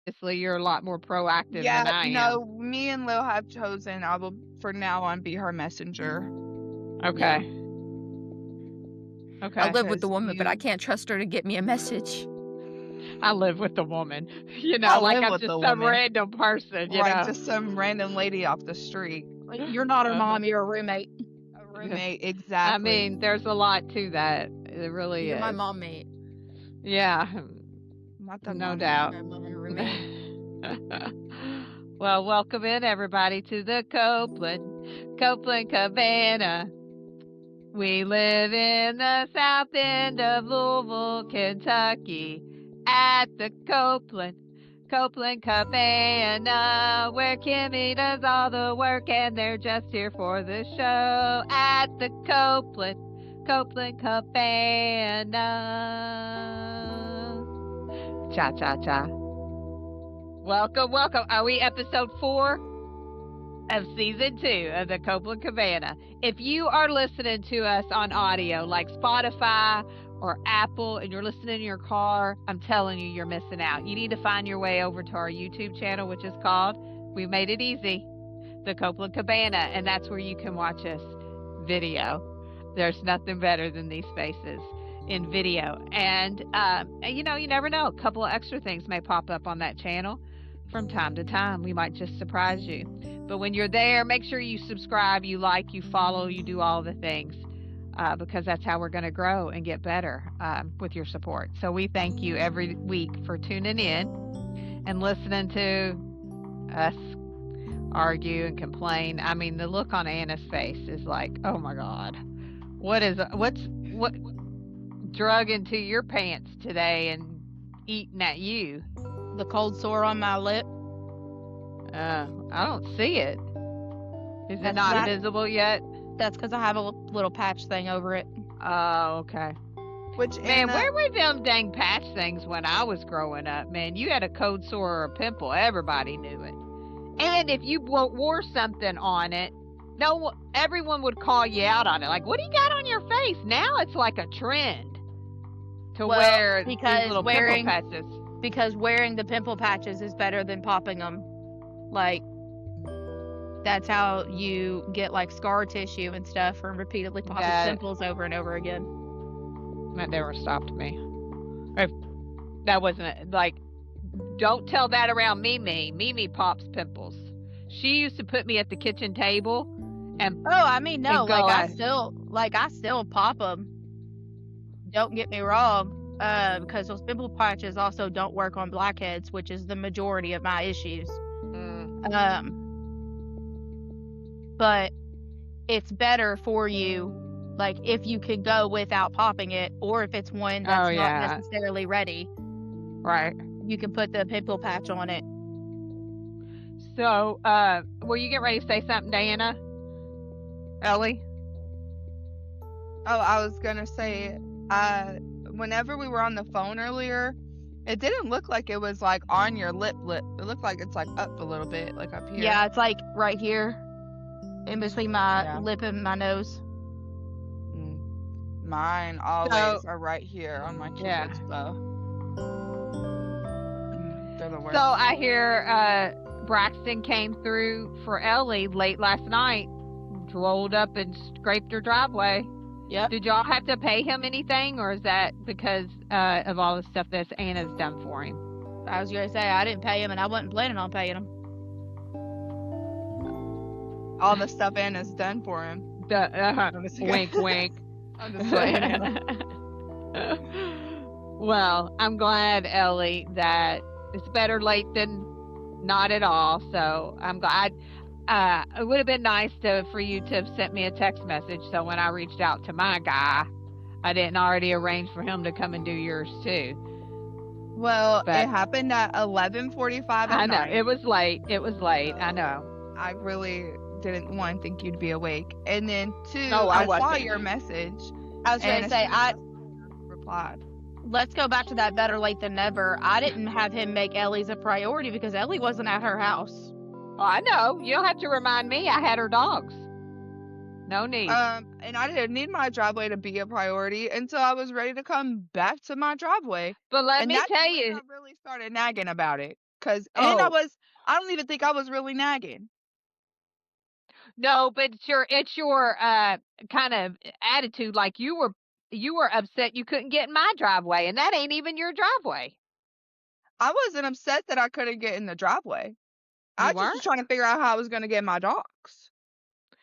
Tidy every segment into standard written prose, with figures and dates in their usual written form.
obviously you're a lot more proactive than Yeah, I am. no, me and Lil have chosen I will, for now on, be her messenger. Yeah. Okay. I Okay. live with the Because woman, but I you can't trust her to get me a message. I live with the woman, I like live I'm with just the some woman. random person, Right, just some random lady off the street. Like, you're not her Uh-huh. mom, you're a roommate. A roommate, I exactly. mean, there's a lot to that. It really You're my is. mom mate. Yeah, Not the no mommy. doubt. My mom and roommate. Well, welcome in everybody to the Coplan Cabana. We live in the south end of Louisville, Kentucky, at the Coplan Cabana, where Kimmy does all the work and they're just here for the show. At the Coplan Cabana. Cha cha cha. Welcome, welcome. Are we episode 4 of season 2 of the Coplan Cabana? If you are listening to us on audio like Spotify or Apple and you're listening in your car, I'm telling you, you're missing out. You need to find your way over to our YouTube channel, which is called, we made it easy, the Coplan Cabana, and that's where you can watch us video. There's nothing better than these faces in video. And, you never know. A couple of extra things may pop up on that channel from time to time. We might just surprise you. But when you're there, make sure you subscribe, you like, you follow, you do all the things, because that's how we're going to grow and get better with your support. So we thank you every week for tuning in and listening to us argue and complain. I mean, the look on Anna's face is like, oh my God, what drug into your pants today and eating at you? The cold sore on my lip. I don't see it. Is it That's not that- visible yet? That's because I have a little patch thing over it. Oh, okay. Which Man, Anna, where were them dang patch things when I was growing up? Man, you had a cold sore or a pimple, everybody knew it. And if you wore something on it, everyone would call you out on it. Like, what do you got on your face? Now it's like a trend to wear these little pimple patches. Because wearing the pimple patches is better than popping them. Like, that's how you get like scar tissue and stuff from repeatedly popping pimples over and over again. That never stopped me. That wasn't like, don't tell that around Mimi. Mimi pops pimples. She used to put me at the kitchen table and No, go I still pop them. Don't get me wrong. Because those pimple patches also don't work on blackheads, which is the majority of my issues. But it's better for you, like, if you could go without popping it, or if it's one that's not necessarily ready. Right. You can put the pimple patch on it. So, were you getting ready to say something, Diana? Ellie? Oh, I was gonna say, whenever we were on the phone earlier, it didn't look like it was like on your lip. It looked like it's like up a little bit, like up here. Yeah, it's like right here, in between my lip and my nose. Mine always are right here on my cupid's bow. They're the worst. So I hear Braxton came through for Ellie late last night, rolled up and scraped her driveway. Yep. Did y'all have to pay him anything, or is that because of all the stuff that Anna's done for him? I was gonna say I didn't pay him, and I wasn't planning on paying him. All the stuff Anna's done for him. Wink, wink. I'm just saying. Well, I'm glad, Ellie, that it's better late than not at all. So I'm glad. It would have been nice for you to have sent me a text message, so when I reached out to my guy, I didn't already arrange for him to come and do yours too. Well, it happened at 11:45 at night. I know, it was late. I know. I really didn't think you'd be awake. And then two, I saw your message. I was going to say, I replied. Let's go back to that better late than never. I didn't have him make Ellie's a priority because Ellie wasn't at her house. Oh, I know. You don't have to remind me. I had her dogs. No need. And I didn't need my driveway to be a priority until I was ready to come back to my driveway. But let me tell you, I really started nagging about it. And Oh, I don't even think I was really nagging. no, but it's your kind of attitude. Like you were upset you couldn't get in my driveway, and that ain't even your driveway. I wasn't upset that I couldn't get in the driveway. I You just was weren't? trying to figure out how I was going to get my dogs.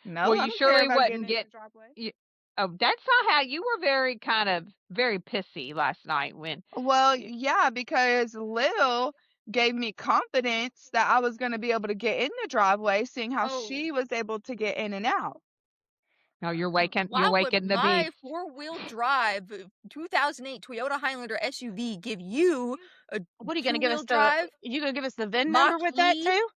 No, Well, I you don't care surely about getting wouldn't in get. the driveway. You, oh, that's not how you were. Very pissy last night when. Well, yeah, because Lil gave me confidence that I was going to be able to get in the driveway, seeing how Oh. she was able to get in and out. No, you're Why waking would the my beast. 4-wheel drive 2008 Toyota Highlander SUV give you a What are you gonna give us 2-wheel drive you gonna give us the VIN Mach number with that E? too?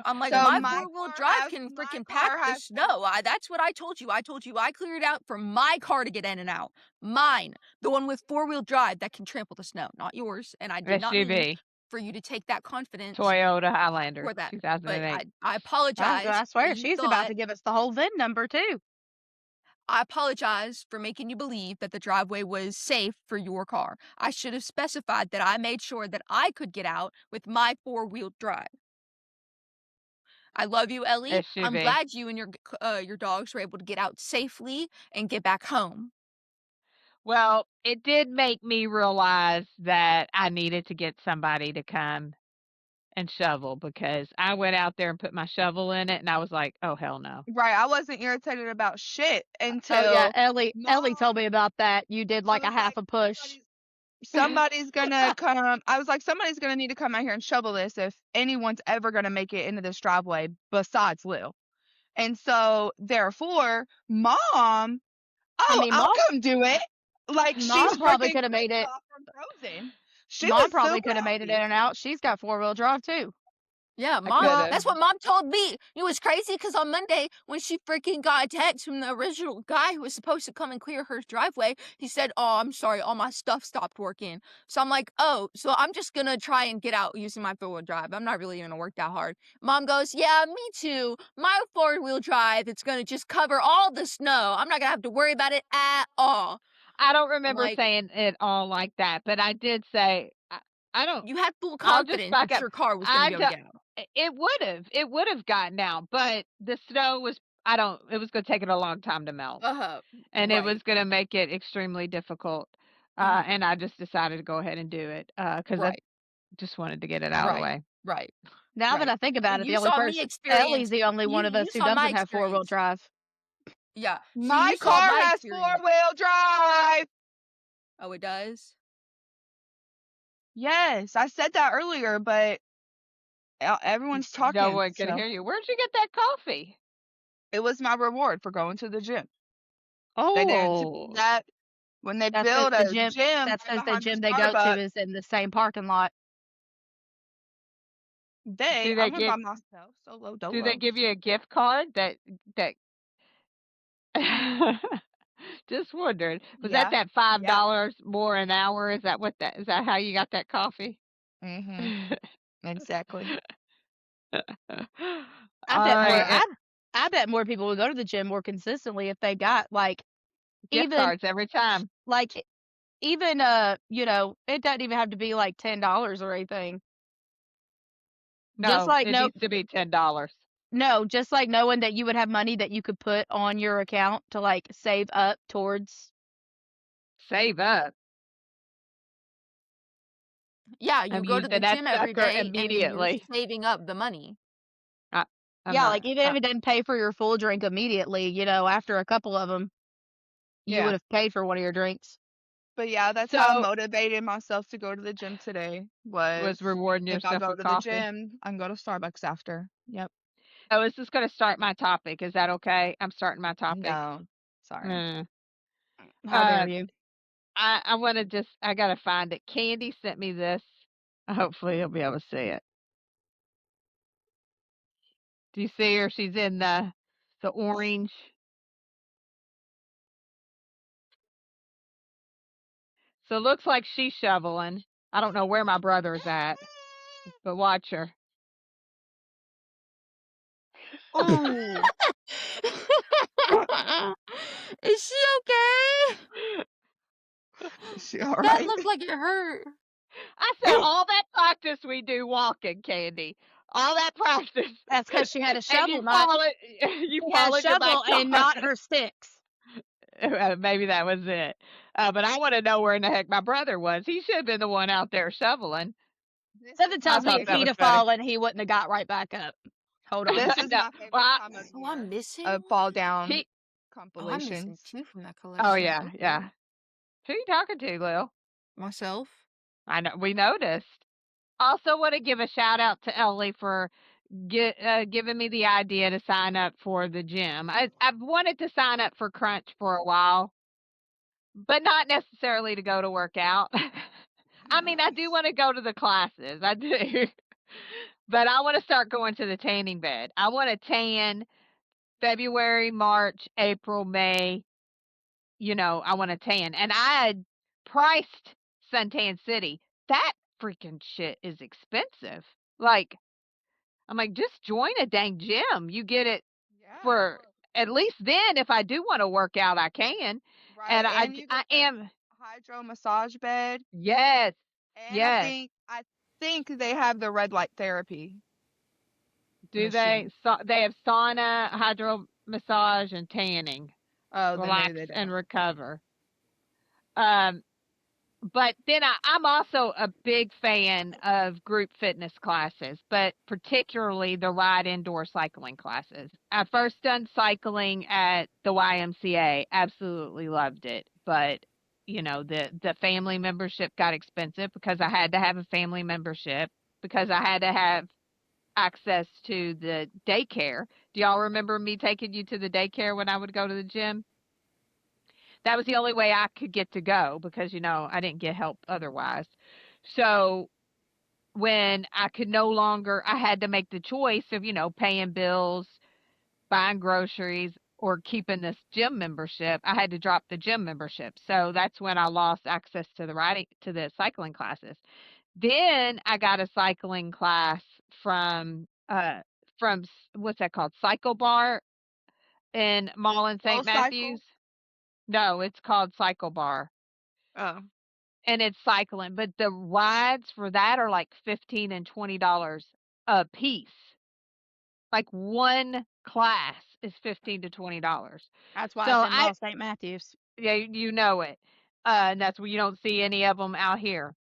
I'm like, So my my 4-wheel car drive has can my freaking car pack the has snow. That's what I told you. I told you I cleared out for my car to get in and out. Mine, the one with 4-wheel drive that can trample the snow, not yours. And I did not mean SUV for you to take that confidence Toyota Highlander for that. But 2008. I apologize. I that swear, you she's about thought to give us the whole VIN number too. I apologize for making you believe that the driveway was safe for your car. I should have specified that I made sure that I could get out with my 4-wheel drive. I love you, Ellie. I'm SUV. glad you and your dogs were able to get out safely and get back home. Well, it did make me realize that I needed to get somebody to come and shovel because I went out there and put my shovel in it and I was like, "Oh hell no." right. I wasn't irritated about shit Oh yeah, until Ellie told me about that. You did like I a was half like, a push. somebody's gonna come. I was like, somebody's gonna need to come out here and shovel this if anyone's ever gonna make it into this driveway besides Lil. And so therefore, Mom, I'll Mom come do it. Like she's probably freaking could have made it. off from Frozen. She Mom was probably super could have made it in happy. and out. She's got 4-wheel drive too. Yeah, I Mom. could've. That's what Mom told me. It was crazy because on Monday, when she freaking got a text from the original guy who was supposed to come and clear her driveway, he said, "Oh, I'm sorry, all my stuff stopped working." So I'm like, "Oh, so I'm just gonna try and get out using my 4-wheel drive. I'm not really gonna work that hard." Mom goes, "Yeah, me too. My 4-wheel drive, it's gonna just cover all the snow. I'm not gonna have to worry about it at all." I don't I'm remember like, saying it all like that, but I did say I don't. you had full I'll just confidence back that up. your car was gonna I be able do, to get out. it would have gotten out, but the snow was. I don't. It was going to take it a long time to melt, and it was Right. going to make it extremely difficult. Mhm. And I just decided to go ahead and do it because I Right. just wanted to get it out of the Right. way. Right. Now that Right. I think about it, the You only saw me person Ellie's experience. the only one of You us who saw my doesn't have 4-wheel experience. drive. Yeah. See, My you saw car my has experience. 4-wheel drive. Oh, it does? Yes, I said that earlier, but everyone's No talking. one can So hear you. Where'd you get that coffee? it was my reward for going to the gym. They didn't tell me Oh, that when they that's because build a gym That's right because the behind the gym they go to Starbucks. is in the same parking lot. Do I they went by give myself, solo Do they dolo. give you a gift card that? Just wondered. Was that Yeah, yeah. $5 more an hour? Is that how you got that coffee? Mhm. Exactly. I All bet more. right, I bet more people would go to the gym more consistently if they got like gift even cards every time. like even it doesn't even have to be like $10 or anything. Just No, like it needs to be $10. just like knowing that you would have money that you could put on your account to like save up towards. Save up. Yeah, you I'm go to the using that gym every sucker day and then you're immediately. saving up the money. I, I'm Yeah, not. like even if it didn't pay for your full drink immediately, after a couple of them, you would Yeah. have paid for one of your drinks. But yeah, that's how I So motivated myself to go to the gym today. Was was rewarding if I yourself go with to the coffee. gym, I can go to Starbucks after. Yep. Oh, is this going to start my topic? Is that okay? I'm starting my topic. No, sorry. Mm. How dare Uh, you? I want to I got to find it. Candy sent me this. Hopefully you'll be able to see it. Do you see her? She's in the orange. So it looks like she's shoveling. I don't know where my brother's at, but watch her. Ooh. Is she okay? Is she all That right? looked like it hurt. I said, all that practice we do walking, Candy. All that practice. That's because she had a And shovel, not you she had a fall into my shovel and not her sticks. Maybe that was it. But I want to know where in the heck my brother was. He should have been the one out there shoveling. This Something is my I tells me thought if that he'd was favorite. have funny. fallen, he wouldn't have got right back up. Hold on. This is No, my favorite well, time of Oh, I'm year missing of one? fall down he. Oh, I'm missing compilations. two from that Oh collection. yeah, yeah. Who you talking to, Lil? Myself. I know we noticed. Also, want to give a shout out to Ellie for giving me the idea to sign up for the gym. I've wanted to sign up for Crunch for a while, but not necessarily to go to work out. I mean, I do want to go to the classes. I do. But I want to start going to the tanning bed. I want to tan February, March, April, May. I want to tan. And I had priced Suntan City. That freaking shit is expensive. Like, I'm like, just join a dang gym. You get it Yeah. for at least then if I do want to work out, I can. Right. And And you I get the am, hydro massage bed. yes, And yes. I think they have the red light therapy Do they? machine. So they have sauna, hydro massage, and tanning. Oh, then maybe Relax they and don't. recover. Um, but then I'm also a big fan of group fitness classes, but particularly the ride indoor cycling classes. I first done cycling at the YMCA, absolutely loved it, but the family membership got expensive because I had to have a family membership because I had to have access to the daycare. Do y'all remember me taking you to the daycare when I would go to the gym? That was the only way I could get to go because, I didn't get help otherwise. So when I could no longer, I had to make the choice of, paying bills, buying groceries, or keeping this gym membership. I had to drop the gym membership. So that's when I lost access to the cycling classes. Then I got a cycling class from what's that called? Cycle Bar in Mall in Soul St. cycle. Matthews. No, it's called Cycle Bar. Oh. And it's cycling, but the rides for that are like $15 and $20 a piece. Like one class is $15 to $20. That's why it's So in Mall St. Matthews. yeah, you know it. And that's where you don't see any of them out here.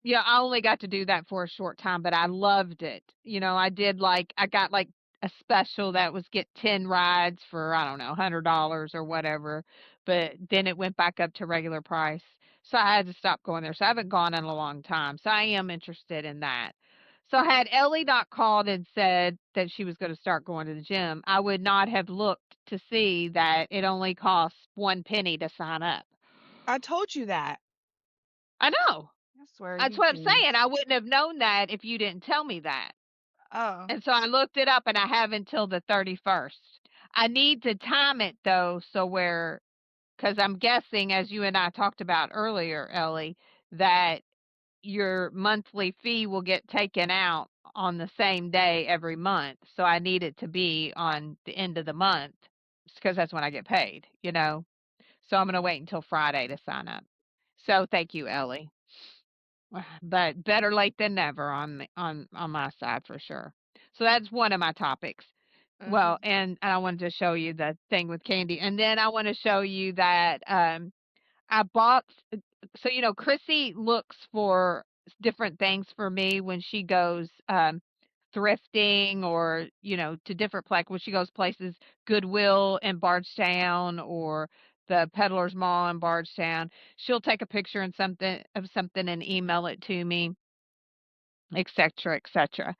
Yeah, I only got to do that for a short time, but I loved it. I got like a special that was get 10 rides for, I don't know, $100 or whatever, but then it went back up to regular price. So I had to stop going there. So I haven't gone in a long time. So I am interested in that. So had Ellie not called and said that she was going to start going to the gym, I would not have looked to see that it only costs 1 penny to sign up. I told you that. I know. I swear That's you what I'm did. saying. I wouldn't have known that if you didn't tell me that. Oh. And so I looked it up and I have until the 31st. I need to time it though, because I'm guessing, as you and I talked about earlier, Ellie, that your monthly fee will get taken out on the same day every month. So I need it to be on the end of the month because that's when I get paid. So I'm going to wait until Friday to sign up. So thank you, Ellie. But better late than never on my side for sure. So that's one of my topics. Uh-huh. Well, and I wanted to show you the thing with candy, and then I want to show you that I bought. So Chrissy looks for different things for me when she goes thrifting or to different when she goes places, Goodwill in Bardstown or the Peddlers Mall in Bardstown. She'll take a picture and something and email it to me, etc., etc.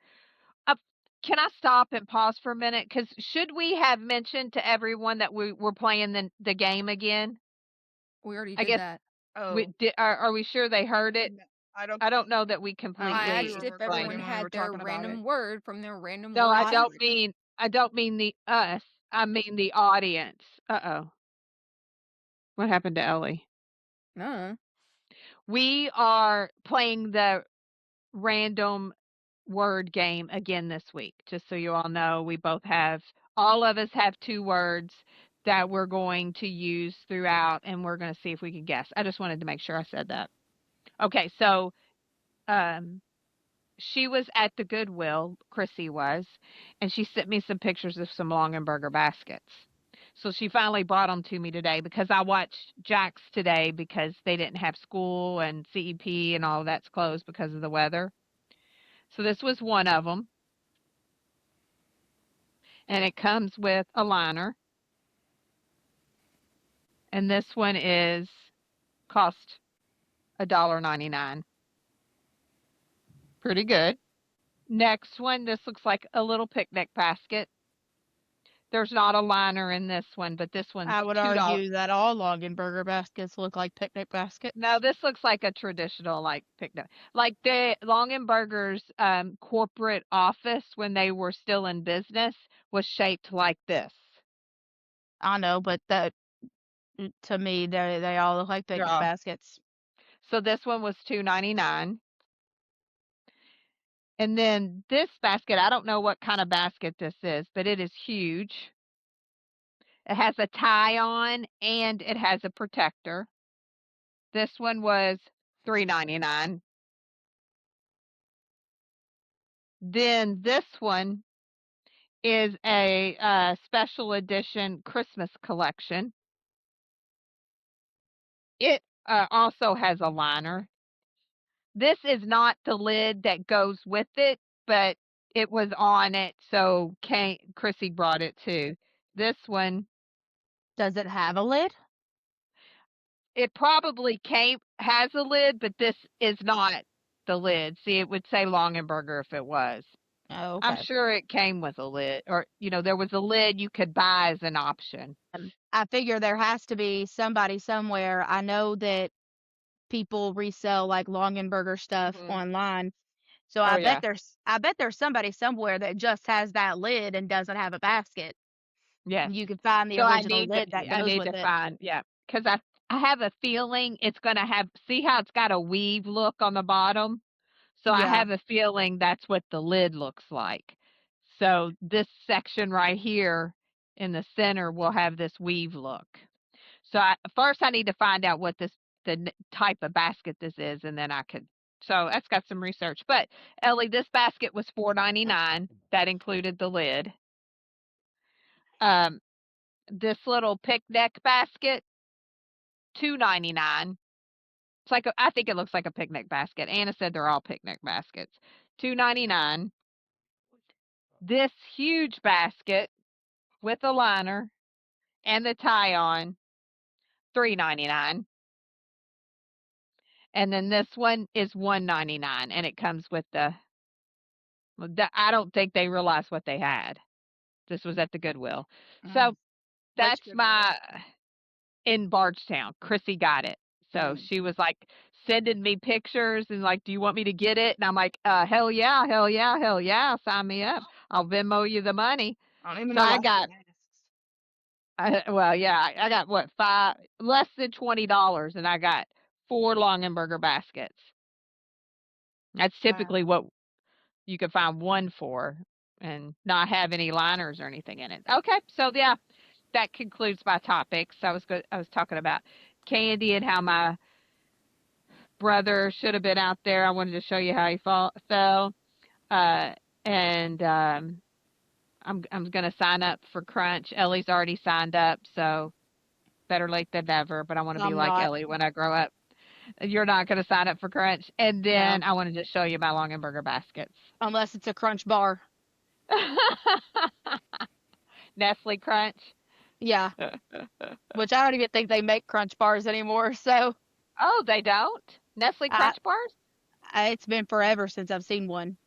Uh, can I stop and pause for a minute? Because should we have mentioned to everyone that we were playing the game again? We already I did guess that. Oh. are we sure they heard it? No, I don't I don't think know that we I don't think I completely we asked were if explained everyone recording it. when we were had their talking about it. random word from their random No, word I I don't mean the us. I mean the audience. Uh-oh. What happened to Ellie? No. We are playing the random word game again this week. Just so you all know, all of us have 2 words that we're going to use throughout, and we're going to see if we can guess. I just wanted to make sure I said that. Okay, so she was at the Goodwill, Chrissy was, and she sent me some pictures of some Longenberger baskets. So she finally brought them to me today because I watched Jack's today because they didn't have school and CEP and all of that's closed because of the weather. So this was one of them, and it comes with a liner. And this one is cost $1.99. Pretty good. Next one, this looks like a little picnic basket. There's not a liner in this one, but this one's I would $2. argue that all Longenberger baskets look like picnic baskets. No, this looks like a traditional like picnic. Like the Longenberger's corporate office when they were still in business was shaped like this. I know, but that to me they all look like picnic Yeah. baskets. So this one was $2.99. And then this basket, I don't know what kind of basket this is, but it is huge. It has a tie on and it has a protector. This one was $3.99. Then this one is a special edition Christmas collection. It also has a liner. This is not the lid that goes with it, but it was on it, so Chrissy brought it too. This one, Does it have a lid? it probably has a lid, but this is not the lid. See, it would say Longenberger if it was. Oh, I'm okay. sure it came with a lid, or there was a lid you could buy as an option. I figure there has to be somebody somewhere. I know that people resell like Longenberger stuff Mhm. online. So Oh yeah. I bet there's somebody somewhere that just has that lid and doesn't have a basket. Yes. You can find the So original lid that I goes need with to it. find, yeah, because I have a feeling it's gonna have, see how it's got a weave look on the bottom? So I Yeah. have a feeling that's what the lid looks like. So this section right here in the center will have this weave look. So first I need to find out what the type of basket this is, and then I could. So that's got some research. But Ellie, this basket was $4.99. That included the lid. Um, this little picnic basket, $2.99. It's like I think it looks like a picnic basket. Anna said they're all picnic baskets. $2.99. This huge basket with a liner and the tie on, $3.99. And then this one is $1.99, and it comes with I don't think they realized what they had. This was at the Goodwill. So Which that's Goodwill? in Bardstown. Chrissy got it. So Mm. she was like sending me pictures and like, do you want me to get it? And I'm like, hell yeah, hell yeah, hell yeah, sign me up. I'll Venmo you the money. I don't even So know I why got, she asks. well, yeah, I got what, less than $20, and I got 4 Longenberger baskets. That's Wow. typically what you could find one for and not have any liners or anything in it. Okay, so yeah, that concludes my topics. I was talking about candy and how my brother should have been out there. I wanted to show you how he fell. Uh, and I'm gonna sign up for Crunch. Ellie's already signed up, so better late than never. But I want to be I'm like not. Ellie when I grow up. You're not gonna sign up for Crunch, and No. then I wanted to show you my Longenberger baskets. Unless it's a crunch bar. Nestle Crunch. Yeah. Which I don't even think they make crunch bars anymore. So Oh, they don't? Nestle I, Crunch bars? it's been forever since I've seen one.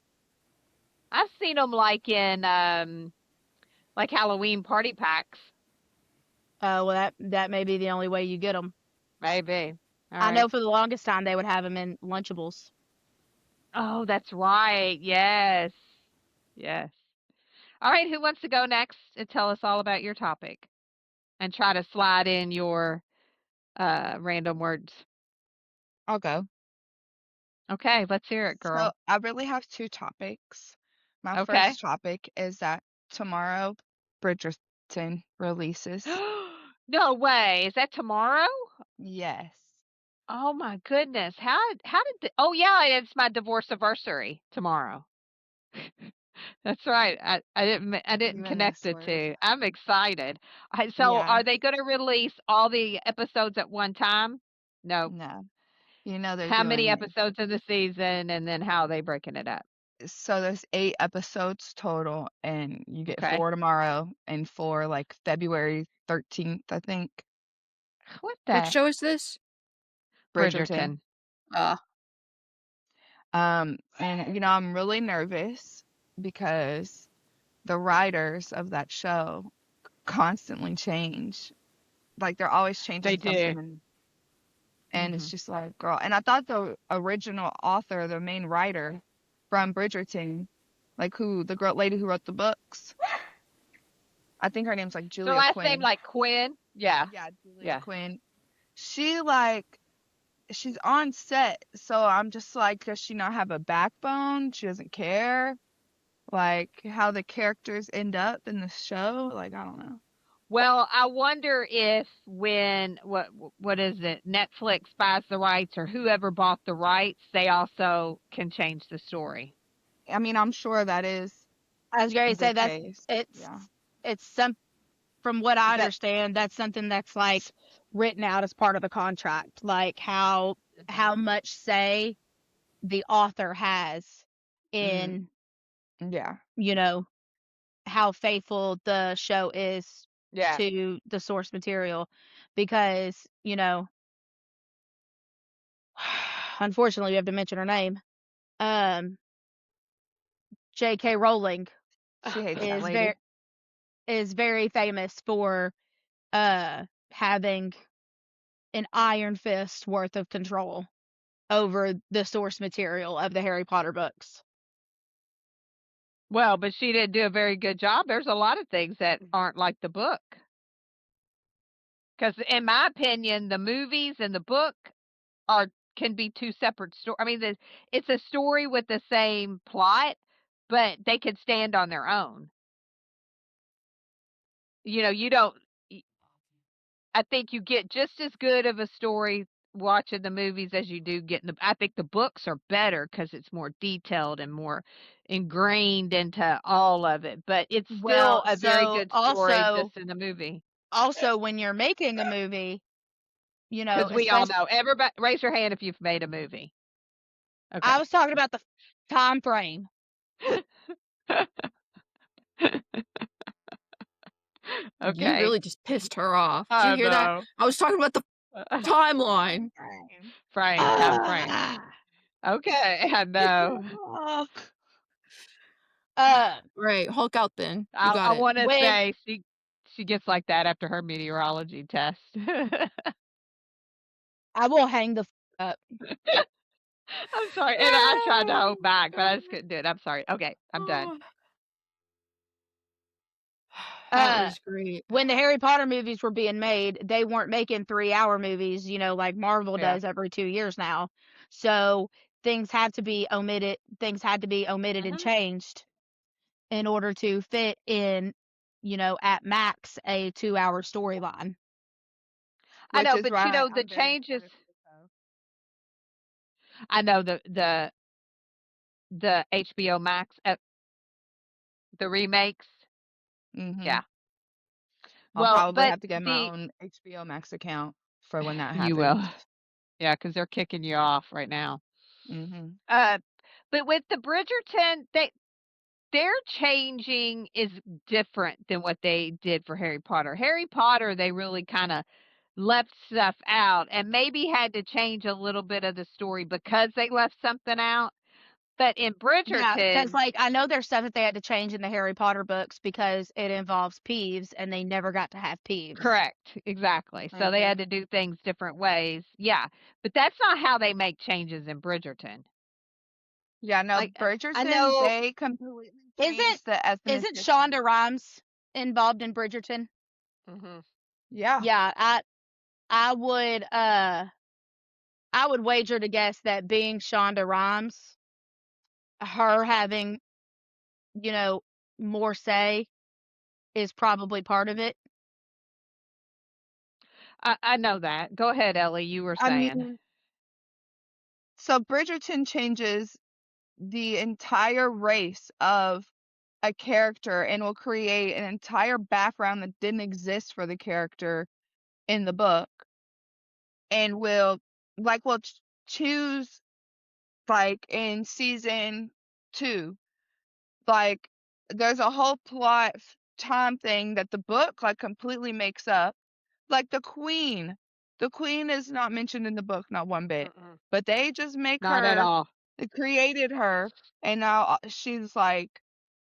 I've seen them like in like Halloween party packs. Well, that may be the only way you get them. Maybe. All I right. know for the longest time they would have them in Lunchables. Oh, that's right. Yes. Yes. All right, who wants to go next and tell us all about your topic and try to slide in your random words? I'll go. Okay, let's hear it, So girl. I really have 2 topics. My Okay. first topic is that tomorrow Bridgerton releases. No way. Is that tomorrow? Yes. Oh my goodness. How did oh yeah, it's my divorce anniversary tomorrow. That's right. I didn't connect Goodness, the where is two. that? I'm excited. So Yeah, are they going to release all the episodes at one time? No. no. You know they're How many doing it. episodes of the season and then how are they breaking it up? So there's 8 episodes total, and you get Okay. 4 tomorrow and 4 like February 13th, I think. What What the show is this? Bridgerton. Bridgerton. Uh, And I'm really nervous because the writers of that show constantly change. Like they're always They changing something, do. and it's just like, girl. And I thought the original author, the main writer from Bridgerton, like the girl lady who wrote the books, I think her name's like So Julia last name Quinn. like Quinn? Yeah. Yeah, Julia Yeah. Quinn. She like she's on set, so I'm just like, does she not have a backbone? She doesn't care. Like how the characters end up in the show. Like I don't know. Well, I wonder if when what is it? Netflix buys the rights or whoever bought the rights, they also can change the story. I mean, I'm sure that is I was going to the say case. it's Yeah. it's some from what I That understand, that's something that's like written out as part of the contract, like how much say the author has in, Yeah. you know, how faithful the show is yeah. to the source material, because, unfortunately we have to mention her name. Um, J.K. Rowling She hates that is lady. very famous for having an iron fist worth of control over the source material of the Harry Potter books. Well, but she didn't do a very good job. There's a lot of things that aren't like the book. Because in my opinion, the movies and the book are can be two separate stories. I mean, it's a story with the same plot, but they could stand on their own. You don't. I think you get just as good of a story watching the movies as you do getting the. I think the books are better because it's more detailed and more ingrained into all of it. But it's still Well, a very so good story just in the movie. also when you're making a movie, Because we all especially, know. Everybody, raise your hand if you've made a movie. I Okay. was talking about the time frame. you Okay. really just pissed her off. Did you I hear that? know. I was talking about the timeline. Time frame. Ah. Okay, I know. Right, Hulk out then. You I got it. wanna When say she gets like that after her meteorology test. I will hang the up. I'm sorry, and I tried to hold back, but I just couldn't do it. I'm sorry. Okay, I'm done. That Uh, was great. when the Harry Potter movies were being made, they weren't making 3-hour movies, like Marvel Yeah. does every 2 years now. So things had to be omitted. Things had to be omitted and Mhm. changed in order to fit in, at max a 2-hour storyline. I Which know, is but why the I'm very changes. excited for the show. I know the HBO Max the remakes. Mhm. Yeah. I'll Well, probably but have to get my the own HBO Max account for when that you will. happens. Yeah, because they're kicking you off right now. Mhm. Uh, but with the Bridgerton, their changing is different than what they did for Harry Potter. Harry Potter, they really kind of left stuff out and maybe had to change a little bit of the story because they left something out. But in Yeah, because Bridgerton, I know there's stuff that they had to change in the Harry Potter books because it involves Peeves, and they never got to have Peeves. correct, exactly. So they had Mhm. to do things different ways. Yeah, but that's not how they make changes in Bridgerton. Yeah, no, Like I Bridgerton, know. they completely Isn't changed the isn't ethnicity. Shonda Rhimes involved in Bridgerton? Mhm. Yeah. Yeah, I would I would wager to guess that being Shonda Rhimes, her having, you know, more say is probably part of it. I know that. Go ahead, Ellie. You were I saying. mean, So Bridgerton changes the entire race of a character and will create an entire background that didn't exist for the character in the book, and will choose, like in season 2, like there's a whole plot time thing that the book like completely makes up. Like the queen is not mentioned in the book, not one bit, Mm-mm. but they just make Not at her. all. They created her, and now she's like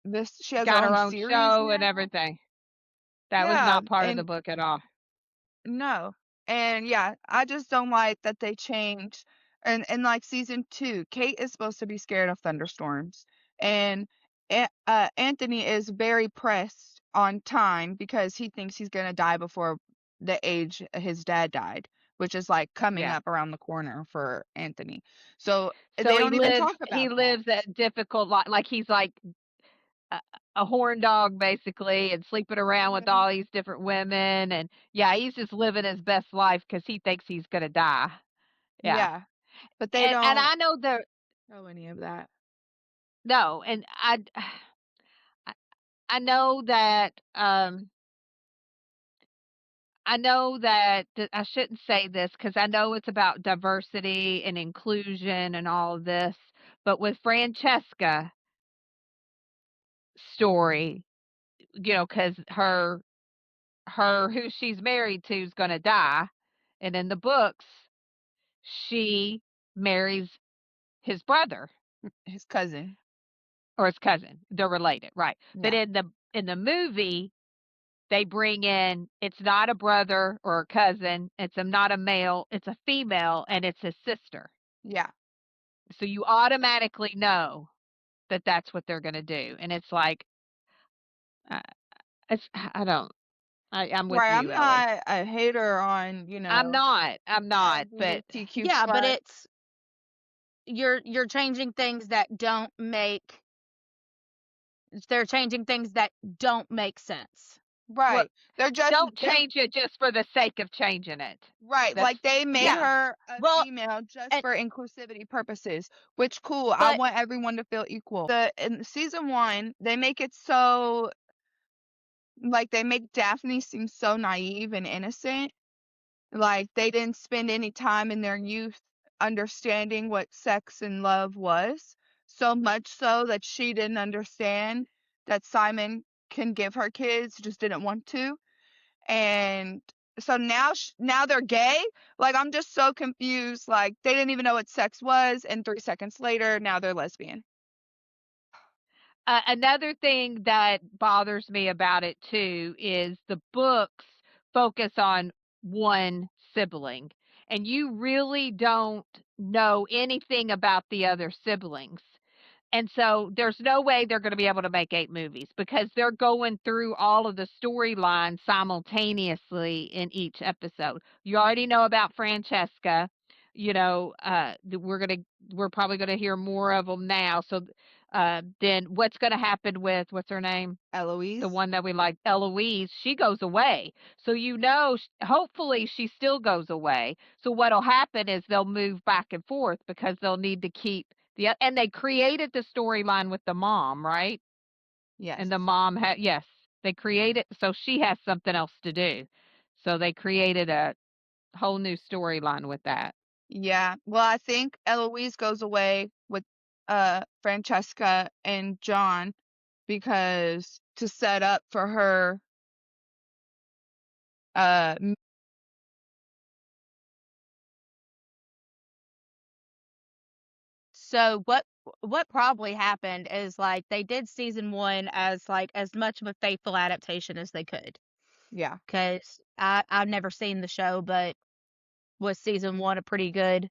this. She has her Got own her own series show and now. everything. That was Yeah, not part of the and book at all. no. And yeah, I just don't like that they changed. And like season 2, Kate is supposed to be scared of thunderstorms, and Anthony is very pressed on time because he thinks he's gonna die before the age his dad died, which is like coming Yeah. up around the corner for Anthony. So So they don't even talk he about that. lives that difficult life, like he's like a, a horn dog basically, and sleeping around with Mhm. all these different women, and yeah, he's just living his best life because he thinks he's gonna die. Yeah, Yeah, but they and don't I know the show any of that. no, and I I know that I know that I shouldn't say this because I know it's about diversity and inclusion and all of this, but with Francesca story, you know, because her who she's married to is going to die, and in the books she marries his brother His cousin. or his cousin. They're related, right? But Yeah. in the movie, they bring in it's not a brother or a cousin, not a male, it's a female, and it's his sister. Yeah. So you automatically know that that's what they're going to do, and it's like uh, I don't. I'm with Right, I'm you, Ellie. not a hater on, I'm the not, but LGBTQ Yeah, but plus. it's you're changing things that don't make they're changing things that don't make sense. well, Right. don't They're change it just for the sake of changing it. right. That's Like they made Yeah. her a Well, female just and, for inclusivity purposes, which cool. I but want everyone to feel equal. In season 1, they make it so like they make Daphne seem so naive and innocent. Like they didn't spend any time in their youth understanding what sex and love was. So much so that she didn't understand that Simon can give her kids, just didn't want to. And so now they're gay. Like I'm just so confused. Like they didn't even know what sex was, and 3 seconds later, now they're lesbian. Another thing that bothers me about it too is the books focus on one sibling, and you really don't know anything about the other siblings. And so there's no way they're going to be able to make 8 movies because they're going through all of the storylines simultaneously in each episode. You already know about Francesca. You know, we're probably going to hear more of them now. So then what's going to happen with what's her name? The Eloise? one that we like, Eloise, she goes away. So you know, hopefully she still goes away. So what'll happen is they'll move back and forth because they'll need to keep and they created the storyline with the mom, right? Yes. And the mom had yes, they created so she has something else to do. So they created a whole new storyline with that. Yeah. Well, I think Eloise goes away with Francesca and John because to set up for her uh so what probably happened is like they did season 1 as like as much of a faithful adaptation as they could. yeah. Cuz I've never seen the show, but was season 1 a pretty good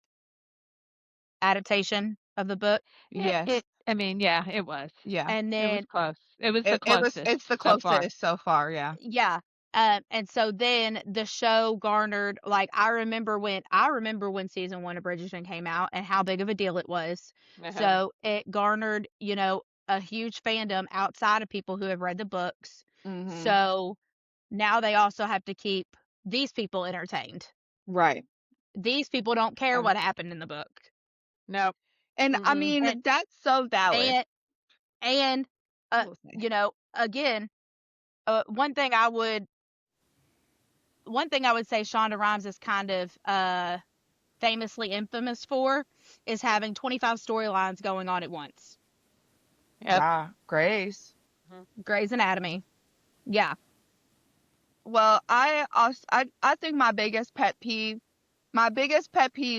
adaptation of the book? Yes. I mean, yeah, it was. Yeah. And It was then close. It was the closest It's the so far. closest so far, yeah. yeah. And so then the show garnered like I remember when season 1 of Bridgerton came out and how big of a deal it was. Uh-huh. So it garnered, a huge fandom outside of people who have read the books. Mhm. So now they also have to keep these people entertained. Right. These people don't care Yeah. what happened in the book. Nope. And I Mm-mm. mean, And that's so valid. and I will say. you know, again, one thing I would say Shonda Rhimes is kind of famously infamous for is having 25 storylines going on at once. Yep. Yeah, Grace. Grey's Anatomy. Yeah. Well, I think my biggest pet peeve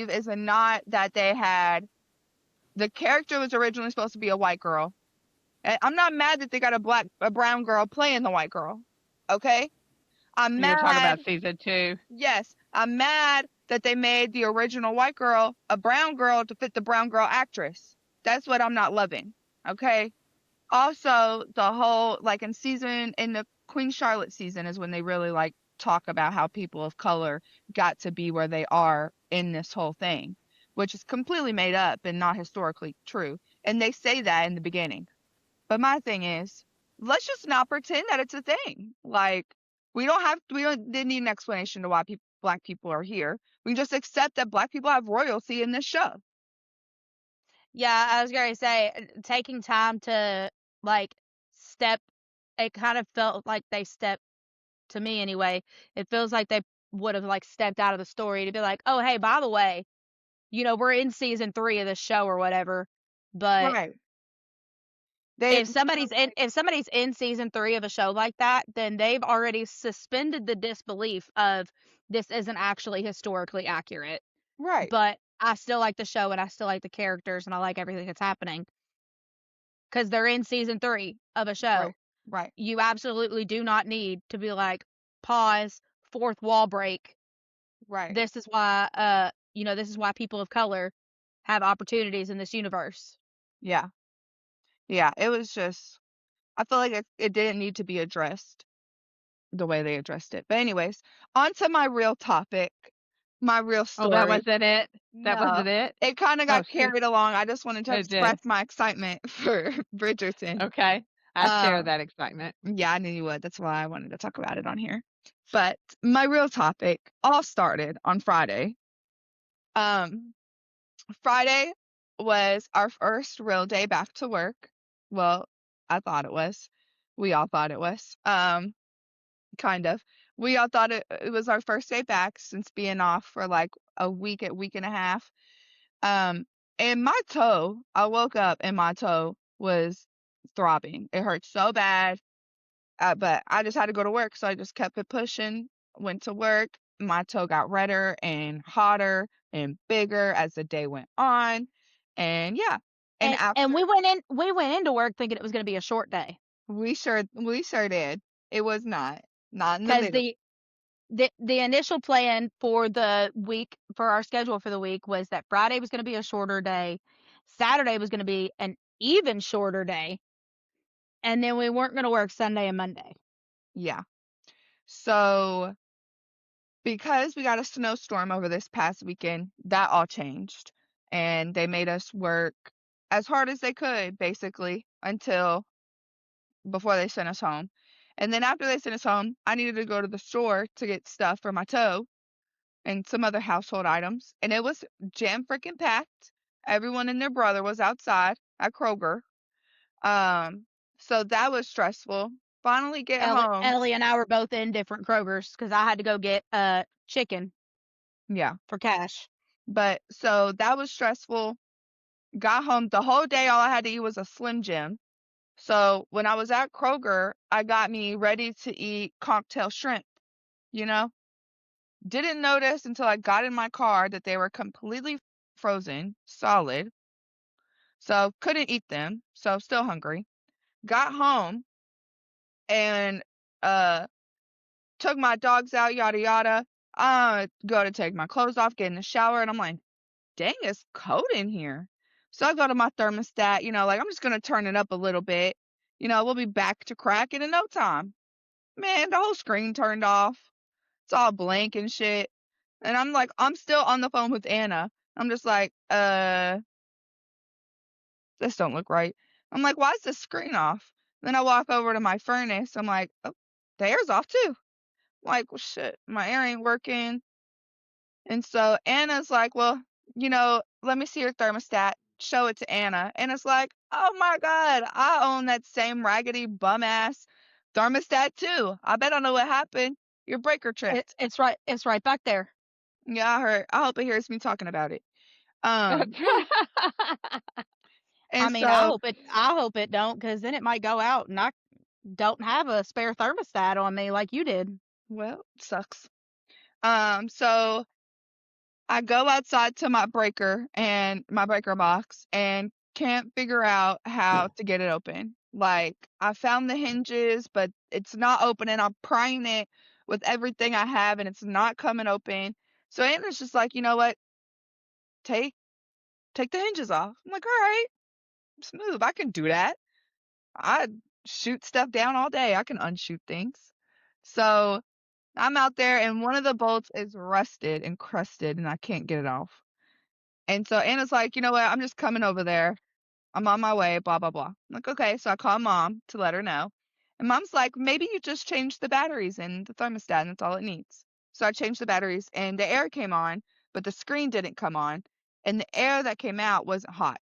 is not that they had the character was originally supposed to be a white girl. And I'm not mad that they got a brown girl playing the white girl. Okay? I'm You're talking mad. about season 2. Yes, I'm mad that they made the original white girl a brown girl to fit the brown girl actress. That's what I'm not loving. Okay? Also, the whole like in the Queen Charlotte season is when they really like talk about how people of color got to be where they are in this whole thing, which is completely made up and not historically true. And they say that in the beginning. But my thing is, let's just not pretend that it's a thing. Like we didn't need an explanation to why black people are here. We can just accept that black people have royalty in this show. Yeah, I was going to say taking time to like step it kind of felt like they stepped to me anyway. It feels like they would have like stepped out of the story to be like, "Oh, hey, by the way, we're in season 3 of this show or whatever." But Right. if somebody's in season 3 of a show like that, then they've already suspended the disbelief of this isn't actually historically accurate. Right. But I still like the show and I still like the characters and I like everything that's happening. Because they're in season 3 of a show. Right. You absolutely do not need to be like, pause, fourth wall break. Right. This is why, this is why people of color have opportunities in this universe. Yeah. Yeah. It was just, I feel like it didn't need to be addressed the way they addressed it. But anyways, on to my real topic, my real Oh, that story. wasn't it? That No, wasn't it? it kind of Oh, got shoot. carried along. I just wanted to It express did. my excitement for Bridgerton. Okay. I share Um, that excitement. yeah, I knew you would. That's why I wanted to talk about it on here. But my real topic all started on Friday. Friday was our first real day back to work. Well, I thought it was. We all thought it was. Kind of. We all thought it was our first day back since being off for like a week and a half. And my toe, I woke up and my toe was throbbing. It hurt so bad. But I just had to go to work, so I just kept it pushing. Went to work. My toe got redder and hotter and bigger as the day went on. And yeah. And after And we went into work thinking it was going to be a short day. we sure did. It was not. Not in the Because middle. the initial plan for the week, for our schedule for the week, was that Friday was going to be a shorter day, Saturday was going to be an even shorter day, and then we weren't going to work Sunday and Monday. Yeah. So because we got a snowstorm over this past weekend, that all changed. And they made us work as hard as they could, basically, until before they sent us home. And then after they sent us home, I needed to go to the store to get stuff for my toe and some other household items. And it was jam freaking packed. Everyone and their brother was outside at Kroger. So that was stressful. Finally get home. Ellie and I were both in different Krogers because I had to go get chicken Yeah. for cash. But so that was stressful. Got home the whole day. All I had to eat was a Slim Jim. So when I was at Kroger, I got me ready to eat cocktail shrimp. You know, didn't notice until I got in my car that they were completely frozen, solid. So couldn't eat them. So still hungry. Got home and took my dogs out, yada yada. Go to take my clothes off, get in the shower, and I'm like, dang, it's cold in here. So I go to my thermostat, like I'm just gonna turn it up a little bit. We'll be back to cracking in no time. Man, the whole screen turned off. It's all blank and shit. And I'm like, I'm still on the phone with Anna. I'm just like, this don't look right. I'm like, why is the screen off? Then I walk over to my furnace. I'm like, oh, the air's off too. I'm like, well, shit, my air ain't working. And so Anna's like, well, let me see your thermostat. Show it to Anna. And it's like, oh my God, I own that same raggedy bum ass thermostat too. I bet I know what happened. Your breaker tripped. It's right back there. Yeah, I heard. I hope it hears me talking about it. And I mean, so, I hope it don't, because then it might go out and I don't have a spare thermostat on me like you did. well, sucks. So I go outside to my breaker box and can't figure out how to get it open. Like, I found the hinges, but it's not opening. I'm prying it with everything I have and it's not coming open. So Anna's just like, you know what? Take the hinges off. I'm like, all right, smooth. I can do that. I shoot stuff down all day. I can unshoot things. So I'm out there and one of the bolts is rusted and crusted and I can't get it off. And so Anna's like, you know what? I'm just coming over there. I'm on my way, blah, blah, blah. I'm like, okay. So I call mom to let her know. And mom's like, maybe you just changed the batteries in the thermostat and that's all it needs. So I changed the batteries and the air came on, but the screen didn't come on. And the air that came out wasn't hot.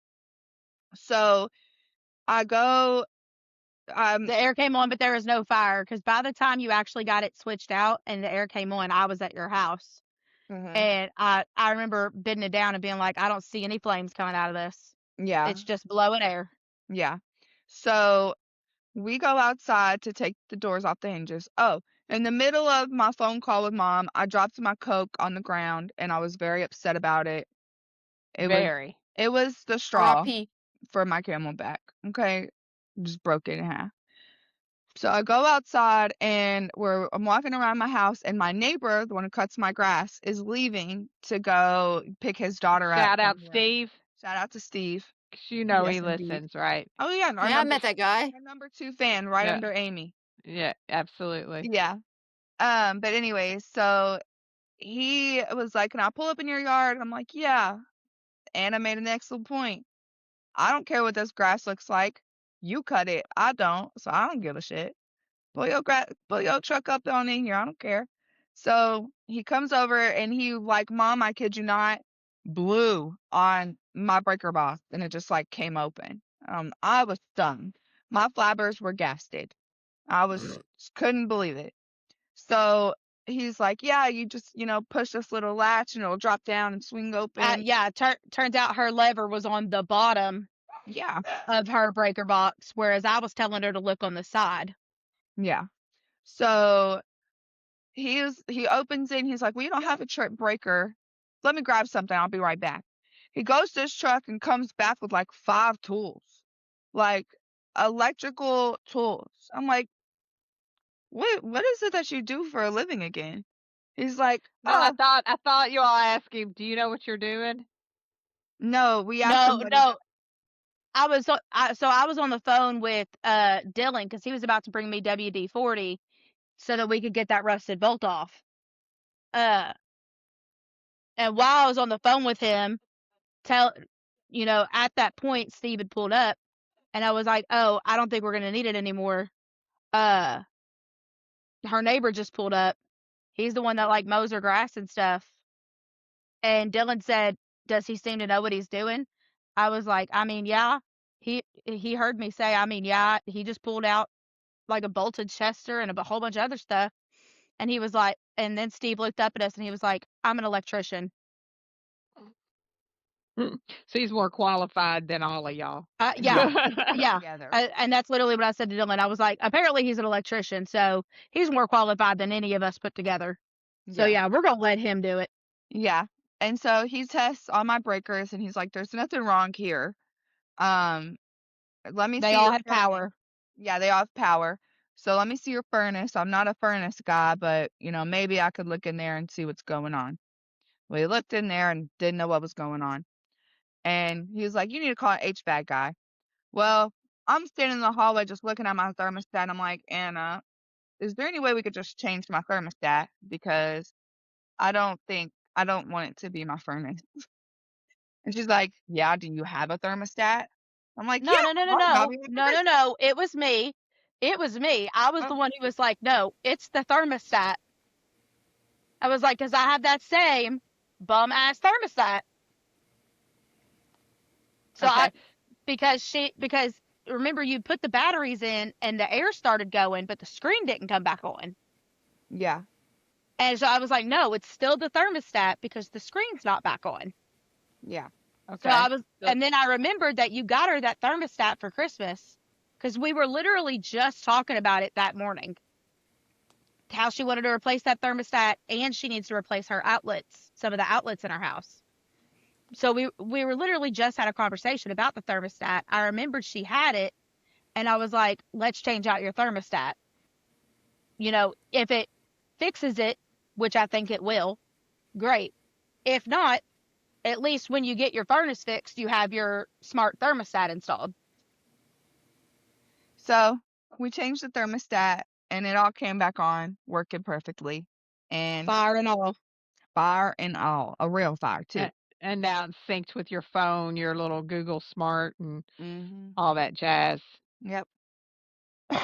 So I go, The air came on, but there was no fire, because by the time you actually got it switched out and the air came on, I was at your house. mhm, And I remember bidding it down and being like, I don't see any flames coming out of this. yeah, It's just blowing air. yeah. So we go outside to take the doors off the hinges. Oh, in the middle of my phone call with mom, I dropped my Coke on the ground and I was very upset about it. Very. It was the straw R.I.P. for my Camelback. Okay, just broke it in half. So I go outside and I'm walking around my house and my neighbor, the one who cuts my grass, is leaving to go pick his daughter up. Shout out from work. Steve. Shout out to Steve. 'Cause you know Yes, he indeed. listens, right? Oh yeah, Yeah, I met that guy. our number 2 fan right Yeah. under Amy. Yeah, absolutely. Yeah. But anyways, so he was like, "Can I pull up in your yard?" I'm like, "Yeah." Anna made an excellent point. I don't care what this grass looks like. You cut it. I don't, so I don't give a shit. Pull your truck up on in here. I don't care. So he comes over and he like, Mom, I kid you not, blew on my breaker box and it just like came open. I was stunned. My flappers were gasted. I was couldn't believe it. So he's like, yeah, you just, push this little latch and it'll drop down and swing open. Yeah, turns out her lever was on the bottom Yeah. of her breaker box, whereas I was telling her to look on the side. Yeah. So he opens it and he's like, well, you don't have a trip breaker. Let me grab something. I'll be right back. He goes to his truck and comes back with like 5 tools, like electrical tools. I'm like, what is it that you do for a living again? He's like, No, I thought you all asked him, do you know what you're doing? no, we asked him. No. I was on the phone with Dylan, because he was about to bring me WD-40 so that we could get that rusted bolt off. And while I was on the phone with him, at that point Steve had pulled up and I was like, oh, I don't think we're gonna need it anymore. Her neighbor just pulled up. He's the one that like mows her grass and stuff. And Dylan said, does he seem to know what he's doing? I was like, I mean, yeah. He heard me say, I mean, yeah, he just pulled out like a bolted Chester and a whole bunch of other stuff. And he was like, and then Steve looked up at us and he was like, I'm an electrician. So he's more qualified than all of y'all. Yeah. Yeah. Together. And that's literally what I said to Dylan. I was like, apparently he's an electrician, so he's more qualified than any of us put together. So yeah, we're going to let him do it. Yeah. And so he tests all my breakers and he's like, there's nothing wrong here. Let me see. They all your have furnace. power. Yeah, they all have power. So let me see your furnace. I'm not a furnace guy, but maybe I could look in there and see what's going on. Well, he looked in there and didn't know what was going on. And he was like, you need to call an HVAC guy. Well, I'm standing in the hallway just looking at my thermostat. And I'm like, Anna, is there any way we could just change my thermostat? Because I don't want it to be my furnace. And she's like, yeah, do you have a thermostat? I'm like, No. no. It was me. I was the one who was like, no, it's the thermostat. I was like, because I have that same bum ass thermostat. So Okay. because remember you put the batteries in and the air started going, but the screen didn't come back on. Yeah. And so I was like, no, it's still the thermostat because the screen's not back on. Yeah. So I Okay. was, So and then I remembered that you got her that thermostat for Christmas because we were literally just talking about it that morning. How she wanted to replace that thermostat and she needs to replace her outlets, some of the outlets in our house. So we were literally just had a conversation about the thermostat. I remembered she had it and I was like, let's change out your thermostat. You know, if it fixes it, which I think it will, great. If not, at least when you get your furnace fixed, you have your smart thermostat installed. So we changed the thermostat and it all came back on, working perfectly. And Fire and all. fire and all. A real fire, too. and now it's synced with your phone, your little Google Smart, and Mm-hmm. all that jazz. Yep.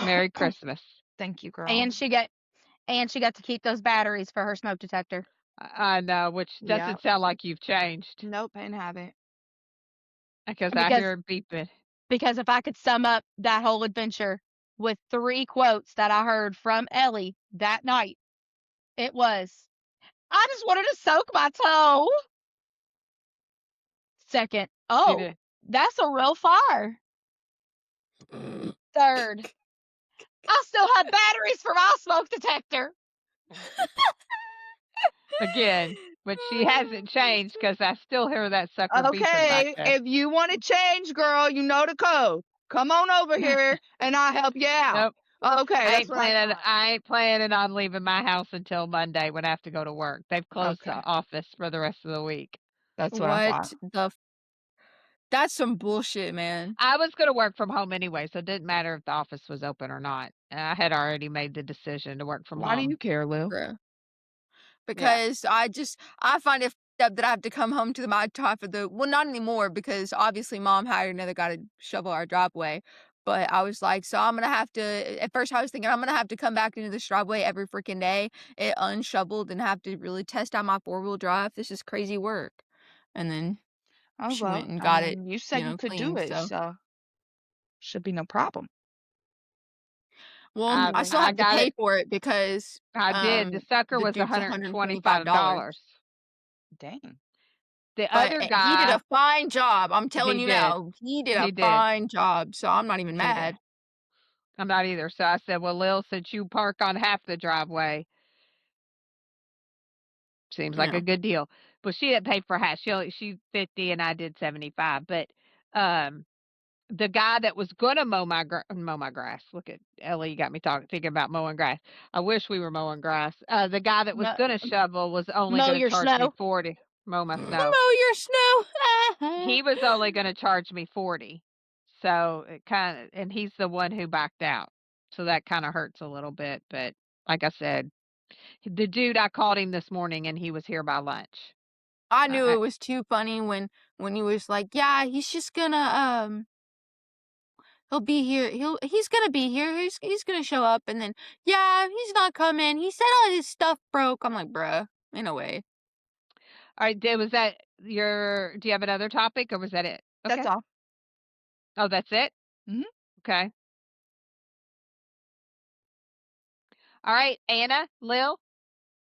Merry Christmas. Thank you, girl. And she got to keep those batteries for her smoke detector. I know, which Yep. doesn't sound like you've changed Nope, and haven't. because I hear it beeping. Because if I could sum up that whole adventure with 3 quotes that I heard from Ellie that night, it was, I just wanted to soak my toe. Second, She oh, did. that's a real fire. Third, I still had batteries for my smoke detector. Again, but she hasn't changed because I still hear that sucker beeping back Okay, there. if you want to change, girl, you know the code. Come on over here and I'll help you out. Nope. Okay, I that's ain't what I planning. thought. I ain't planning on leaving my house until Monday when I have to go to work. They've closed Okay, the office for the rest of the week. that's what I thought. What the? That's some bullshit, man. I was going to work from home anyway, so it didn't matter if the office was open or not. I had already made the decision to work from Why do home. you care, Lil? Bruh. Yeah. Because I find it up that I have to come home to my top of the well, not anymore because obviously mom hired another guy to shovel our driveway. But I was like, so I'm gonna have to. At first, I was thinking I'm gonna have to come back into this driveway every freaking day, it unshoveled, and have to really test out my 4-wheel drive. This is crazy work. And then Oh, she well, went and I got it, mean, you said you could do cleaned. it, So, so should be no problem. well, I I still have to got pay it. for it because I did. The sucker the was dude's $125. $125. Dang. The But other he did guy, a fine job. I'm telling he you did. now, he did a He did. fine job. So I'm not even He did. mad. I'm not either. So I said, well, Lil, since you park on half the driveway, seems like Yeah. a good deal. But she didn't pay for half. She 50 and I did 75. But the guy that was gonna mow my grass. Look at Ellie, you got me thinking about mowing grass. I wish we were mowing grass. The guy that was Mo- gonna shovel was only mow gonna your charge me snow. 40. Mow my snow. Mow your snow. He was only gonna charge me 40. So it kinda, and he's the one who backed out. So that kinda hurts a little bit, but like I said, the dude, I called him this morning and he was here by lunch. I So knew it was too funny when he was like, "Yeah, he's just gonna he'll be here. He's gonna be here. He's gonna show up." And then, "Yeah, he's not coming. He said all his stuff broke." I'm like, "Bruh, in a way." all right, was that do you have another topic or was that it? That's Okay. all. Oh, that's it? Mhm. Okay. All right, Anna, Lil.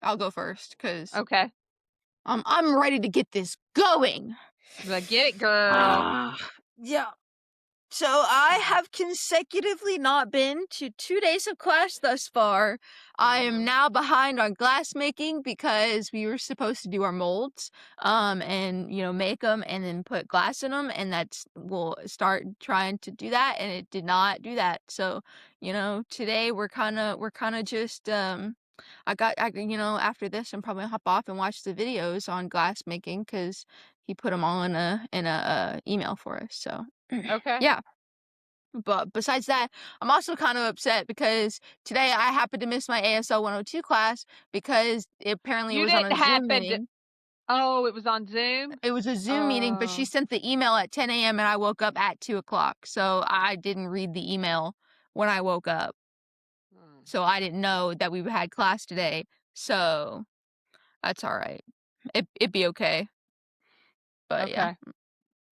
I'll go first cuz Okay. I'm ready to get this going. Well, get it, girl. Yeah. So I have consecutively not been to 2 days of class thus far. I am Mhm. now behind on glass making because we were supposed to do our molds, and make them and then put glass in them, and we'll start trying to do that, and it did not do that. So, today we're kind of just after this I'm probably gonna hop off and watch the videos on glass making because he put them all in a email for us. So Okay. yeah. But besides that, I'm also kind of upset because today I happened to miss my ASL 102 class because apparently it You was on didn't a Zoom happen to meeting. Oh, it was on Zoom? It was a Zoom meeting, but she Oh. sent the email at 10 a.m. and I woke up at 2 o'clock. So I didn't read the email when I woke up. Hmm. So I didn't know that we had class today. So that's all right. It'd be okay. But yeah. Okay.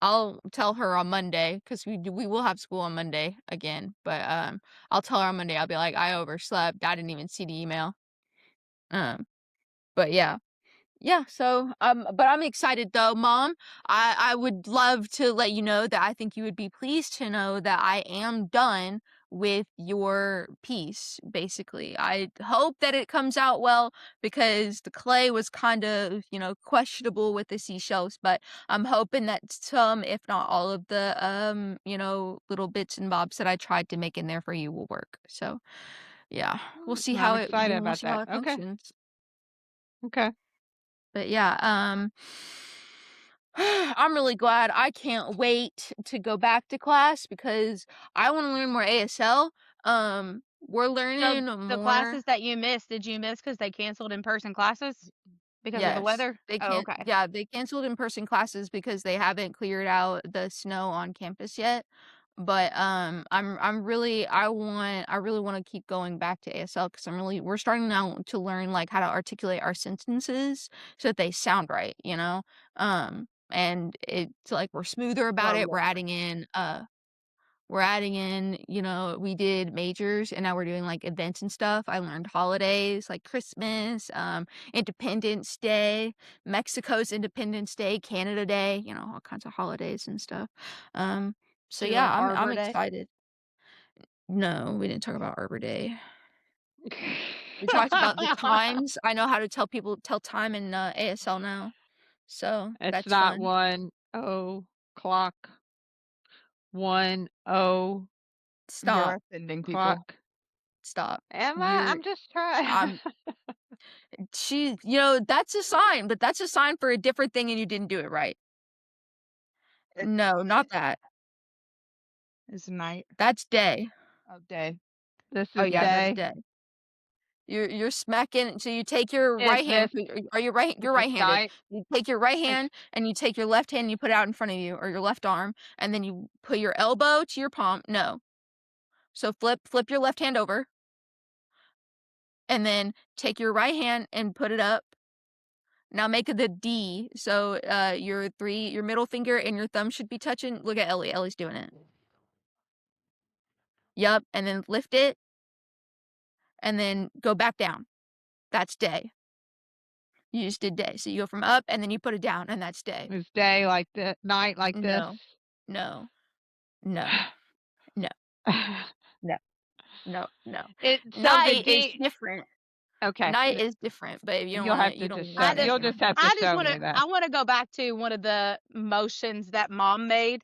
I'll tell her on Monday because we will have school on Monday again. But I'll tell her on Monday. I'll be like, I overslept. I didn't even see the email. But yeah. Yeah, so but I'm excited though, Mom. I would love to let you know that I think you would be pleased to know that I am done with your piece, basically. I hope that it comes out well because the clay was kind of, questionable with the seashells, but I'm hoping that some, if not all of the little bits and bobs that I tried to make in there for you will work. So, yeah, we'll see I'm how it, excited we'll about see how that. it Okay. functions. Okay. But yeah, I'm really glad. I can't wait to go back to class because I want to learn more ASL. We're So learning the more. classes that you missed, did you miss because they canceled in-person classes because of the Yes, weather? they Oh, can't. okay. Yeah, they canceled in-person classes because they haven't cleared out the snow on campus yet. But I really want to keep going back to ASL because we're starting now to learn like how to articulate our sentences so that they sound right, and it's like we're smoother about it. We're adding in, we did majors and now we're doing like events and stuff. I learned holidays like Christmas, Independence Day, Mexico's Independence Day, Canada Day, all kinds of holidays and stuff. So Did you yeah, learn I'm Arbor Day? excited. No, we didn't talk about Arbor Day. We talked about the times. I know how to tell time in ASL now. So It's that's not fun. 1 o'clock. 1 o'clock. You're Stop. offending people. Stop. Am I? You're I'm just trying. I'm that's a sign, but that's a sign for a different thing and you didn't do it right. It's No, not that. it's night. That's day. Oh, day. This Oh, is yeah. Yeah, that's day. day. You're smacking. So you take your Is right hand. this Are you right? is You're this right-handed. night? You take your right It's hand and you take your left hand and you put it out in front of you, or your left arm, and then you put your elbow to your palm. No. So flip your left hand over, and then take your right hand and put it up. Now make the D. So your middle finger and your thumb should be touching. Look at Ellie. Ellie's doing it. Yup. And then lift it and then go back down. That's day. You just did day. So you go from up and then you put it down and that's day. Is day like the night like this? No. No. No. No. No. No. No. So the Night is D. different. Okay, Night is different, but if you don't you'll want have it, to you don't just want show. I to just You'll listen. just have to I just show want me to that. I want to go back to one of the motions that Mom made.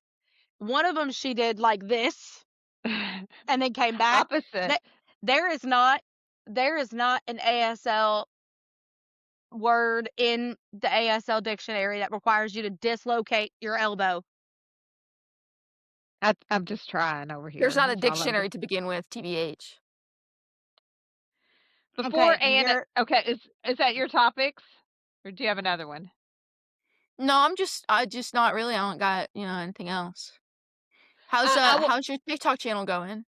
One of them she did like this and then came back. Opposite. That there is not an ASL word in the ASL dictionary that requires you to dislocate your elbow. I'm just trying over here. There's not a That's all I'm dictionary to begin with, TBH. Before Okay, Anna. you're Okay, is that your topics, or do you have another one? No, I just not really. I don't got, anything else. I will. How's your TikTok channel going?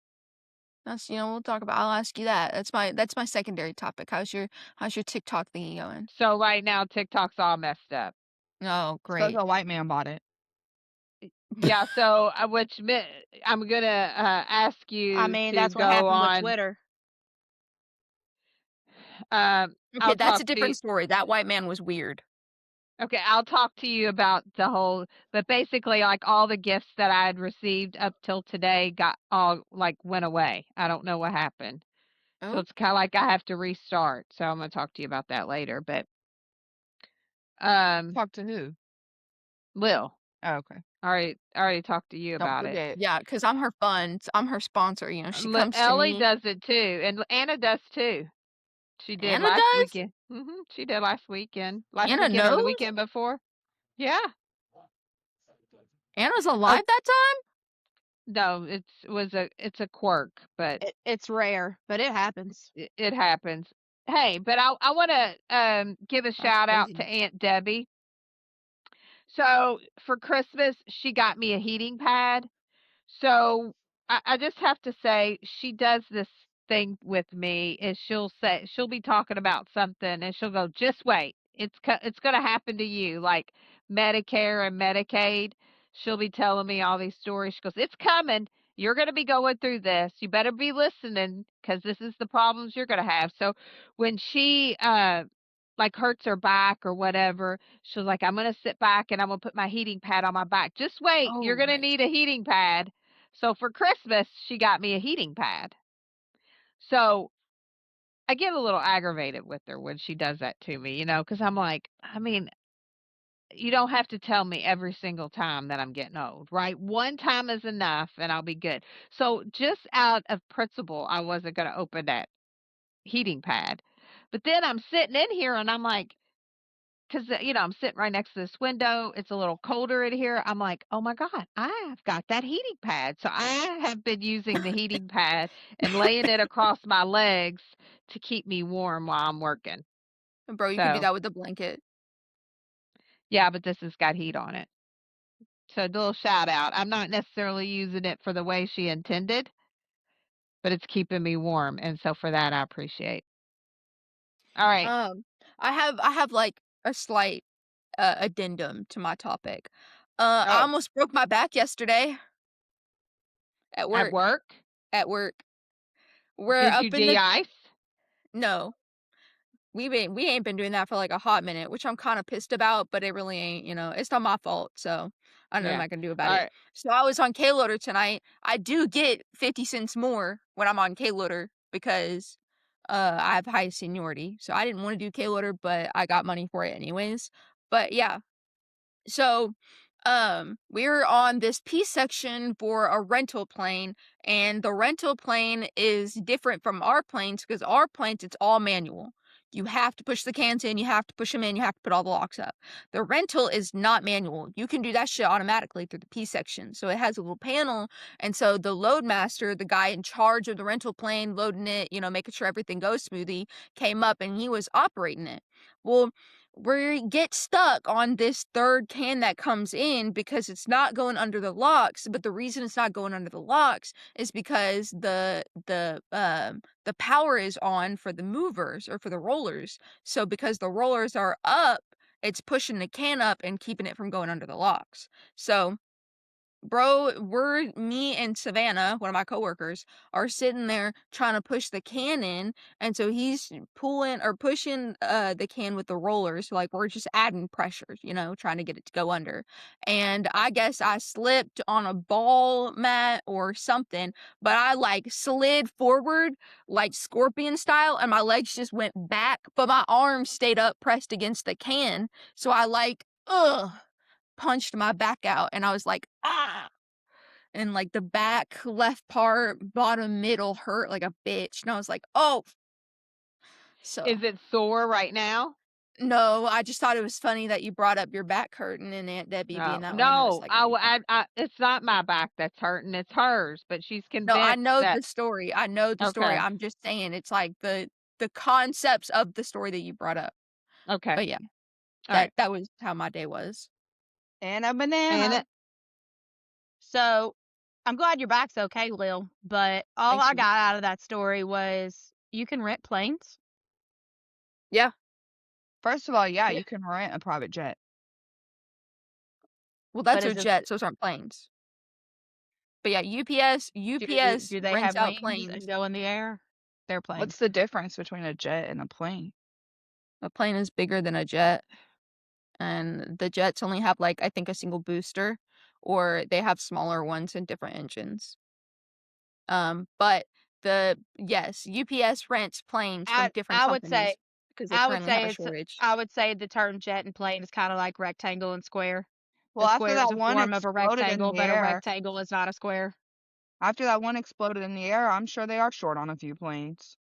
That's, we'll talk about. I'll ask you that. That's my secondary topic. How's your TikTok thingy going? So right now TikTok's all messed up. Oh, It's 'cause great. a white man bought it. Yeah. So I'm gonna ask I you mean, to that's what go happened with on. Twitter. Okay, I'll that's a talk to different story. That white man was weird. Okay, I'll talk to you about the whole, but basically, like all the gifts that I had received up till today got all like went away. I don't know what happened. So Oh, it's kind of like I have to restart. So I'm gonna talk to you about that later. But um, Talk to who? Lil, Oh, okay. I already talked to you Don't about it. forget. yeah, because I'm her fund. I'm her sponsor. She comes to Ellie me. does it too, and Anna does too. She did Anna last does. weekend. She did last weekend. Last Anna weekend or the knows. weekend before. Yeah. Anna's Oh alive that time. no, it's a quirk, but It's rare, but it happens. it happens. Hey, but I want to give a That's shout out to crazy. Aunt Debbie. So for Christmas, she got me a heating pad. So I just have to say she does this thing with me is she'll be talking about something and she'll go, just wait, it's going to happen to you, like Medicare and Medicaid. she'll be telling me all these stories. She goes, "It's coming. You're going to be going through this. You better be listening because this is the problems you're going to have." So when she like hurts her back or whatever, she's like, "I'm going to sit back and I'm going to put my heating pad on my back. Just wait. You're Oh, going to right. need a heating pad." So for Christmas, she got me a heating pad. So I get a little aggravated with her when she does that to me, because I'm like, I mean, you don't have to tell me every single time that I'm getting old, right? One time is enough and I'll be good. So just out of principle, I wasn't going to open that heating pad. But then I'm sitting in here and I'm like, because, I'm sitting right next to this window. It's a little colder in here. I'm like, oh my God, I've got that heating pad. So I have been using the heating pad and laying it across my legs to keep me warm while I'm working. Bro, you could do So, that with a blanket. yeah, but this has got heat on it. So, a little shout out. I'm not necessarily using it for the way she intended, but it's keeping me warm. And so, for that, I appreciate. All right. Um, I have like a slight addendum to my topic. I Oh, almost broke my back yesterday at at work. work, At work. We're did you up in the de-ice? no. We ain't been doing that for like a hot minute, which I'm kind of pissed about, but it really ain't, it's not my fault, so I don't know Yeah. what I can do about All it. right. So I was on K-Loader tonight. I do get 50 cents more when I'm on K-Loader because I have high seniority. So I didn't want to do K-Loader, but I got money for it anyways. But yeah, so, we're on this P section for a rental plane, and the rental plane is different from our planes because our planes, it's all manual. You have to push the cans in, you have to push them in, you have to put all the locks up. The rental is not manual. You can do that shit automatically through the P section. So it has a little panel, and so the load master, the guy in charge of the rental plane, loading it, making sure everything goes smoothly, came up and he was operating it. Well, we get stuck on this third can that comes in because it's not going under the locks, but the reason it's not going under the locks is because the power is on for the movers or for the rollers. So because the rollers are up, it's pushing the can up and keeping it from going under the locks. So bro, me and Savannah, one of my coworkers, are sitting there trying to push the can in, and so he's pulling or pushing the can with the rollers. Like we're just adding pressure, trying to get it to go under. And I guess I slipped on a ball mat or something, but I like slid forward like scorpion style, and my legs just went back, but my arms stayed up pressed against the can. So I punched my back out and I was like, ah, and like the back left part, bottom middle hurt like a bitch. And I was like, oh, so Is it sore right now? no, I just thought it was funny that you brought up your back hurting and Aunt Debbie being No, that way. And I was no. like, oh, yeah. It's not my back that's hurting. It's hers, but she's No, I convinced know that. the story. I know the story. Okay. I'm just saying it's like the concepts of the story that you brought up. Okay. But yeah, All right. that was how my day was. And a banana. And it, So I'm glad your back's okay, Lil. But all Thank I you. got out of that story was you can rent planes. Yeah. First of all, yeah, Yeah. you can rent a private jet. Well, that's But a is it, jet, so those aren't planes. But yeah, UPS do they rents have out wings planes. and go in the air? They're planes. What's the difference between a jet and a plane? A plane is bigger than a jet, and the jets only have like I think a single booster, or they have smaller ones and different engines. But yes, UPS rents planes from different I would say companies because they currently have a shortage. I would say the term jet and plane is kind of like rectangle and square. Well, A after square is that a one form of a exploded in rectangle, the but a air, rectangle is not a square. I'm sure they are short on a few planes.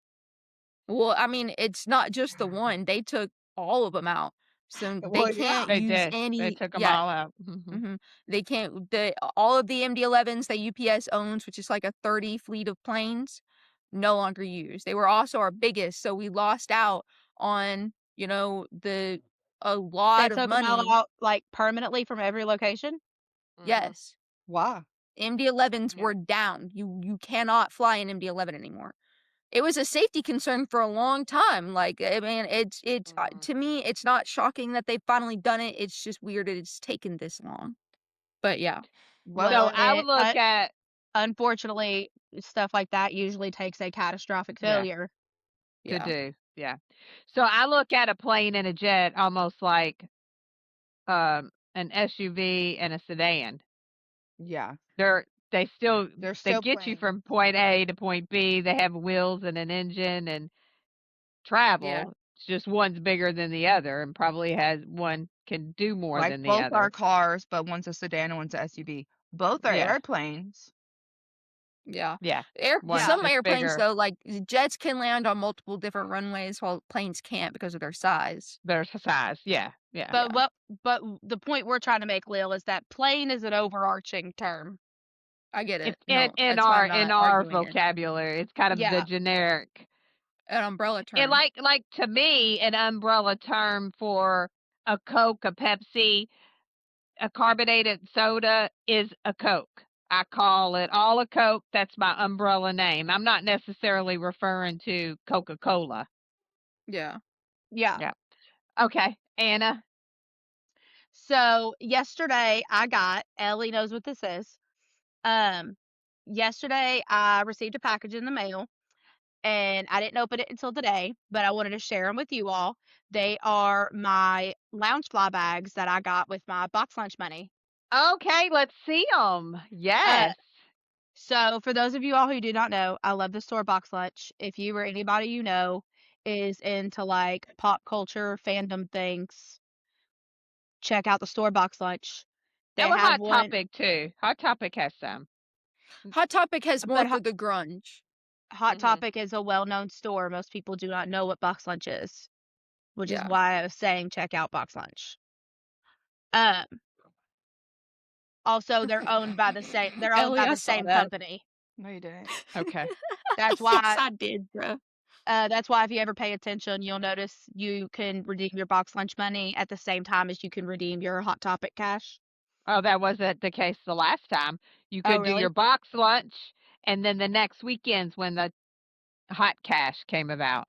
Well, I mean, it's not just the one. They took all of them out, so they Well, yeah. can't they use did. They any. took them Yeah, all out. Mhm. they can't. All of the MD-11s that UPS owns, which is like a 30 fleet of planes, no longer used. They were also our biggest, so we lost out on a They lot of took them all money. out like permanently from every location. Mhm. Yes, Why? MD-11s Yeah. were down. You cannot fly an MD-11 anymore. It was a safety concern for a long time. Like, I mean, it's Mhm. to me, it's not shocking that they've finally done it. It's just weird that it's taken this long. But yeah. What So Well, I would look at unfortunately, stuff like that usually takes a catastrophic yeah failure. to Yeah. do yeah. So I look at a plane and a jet almost like an SUV and a sedan. Yeah. They still They're they still get you planes. from point A to point B. They have wheels and an engine and Yeah. travel. It's just one's bigger than the other and probably has one can do more Like than the both are other. cars, but one's a sedan and one's a SUV. Both are Yeah. airplanes. Yeah. Yeah. One's Some just airplanes bigger. though, like jets can land on multiple different runways while planes can't because of their size. Their size. Yeah. Yeah. But Yeah. but the point we're trying to make, Lil, is that plane is an overarching term. I get It's it. No, in that's why I'm in not our arguing it. vocabulary. It's kind of the Yeah. generic. An umbrella And term. like to me, an umbrella term for a Coke, a Pepsi, a carbonated soda is a Coke. I call it all a Coke. That's my umbrella name. I'm not necessarily referring to Coca-Cola. Yeah. Yeah. Yeah. Okay, Anna. So yesterday Ellie knows what this is. Yesterday I received a package in the mail and I didn't open it until today, but I wanted to share them with you all. They are my Loungefly bags that I got with my box lunch money. Okay, let's see them. Uh, Yes. so for those of you all who do not know, I love the store box lunch. If you or anybody you know is into like pop culture fandom things, check out the store box lunch. They And with have Hot one, Topic too. Hot Topic has some. Hot Topic has more but for the grunge. Hot Mhm. Topic is a well-known store. Most people do not know what box lunch is, which is Yeah. why I was saying check out box lunch. Um, Also, they're owned by the same. They're owned Ellie, by I the saw same that. company. No, you didn't. Okay. That's Yes, why. I did, bro. That's why if you ever pay attention, you'll notice you can redeem your box lunch money at the same time as you can redeem your Hot Topic cash. Oh, that wasn't the case the last time. You Oh, could do your really? box lunch and then the next weekends when the hot cash came about.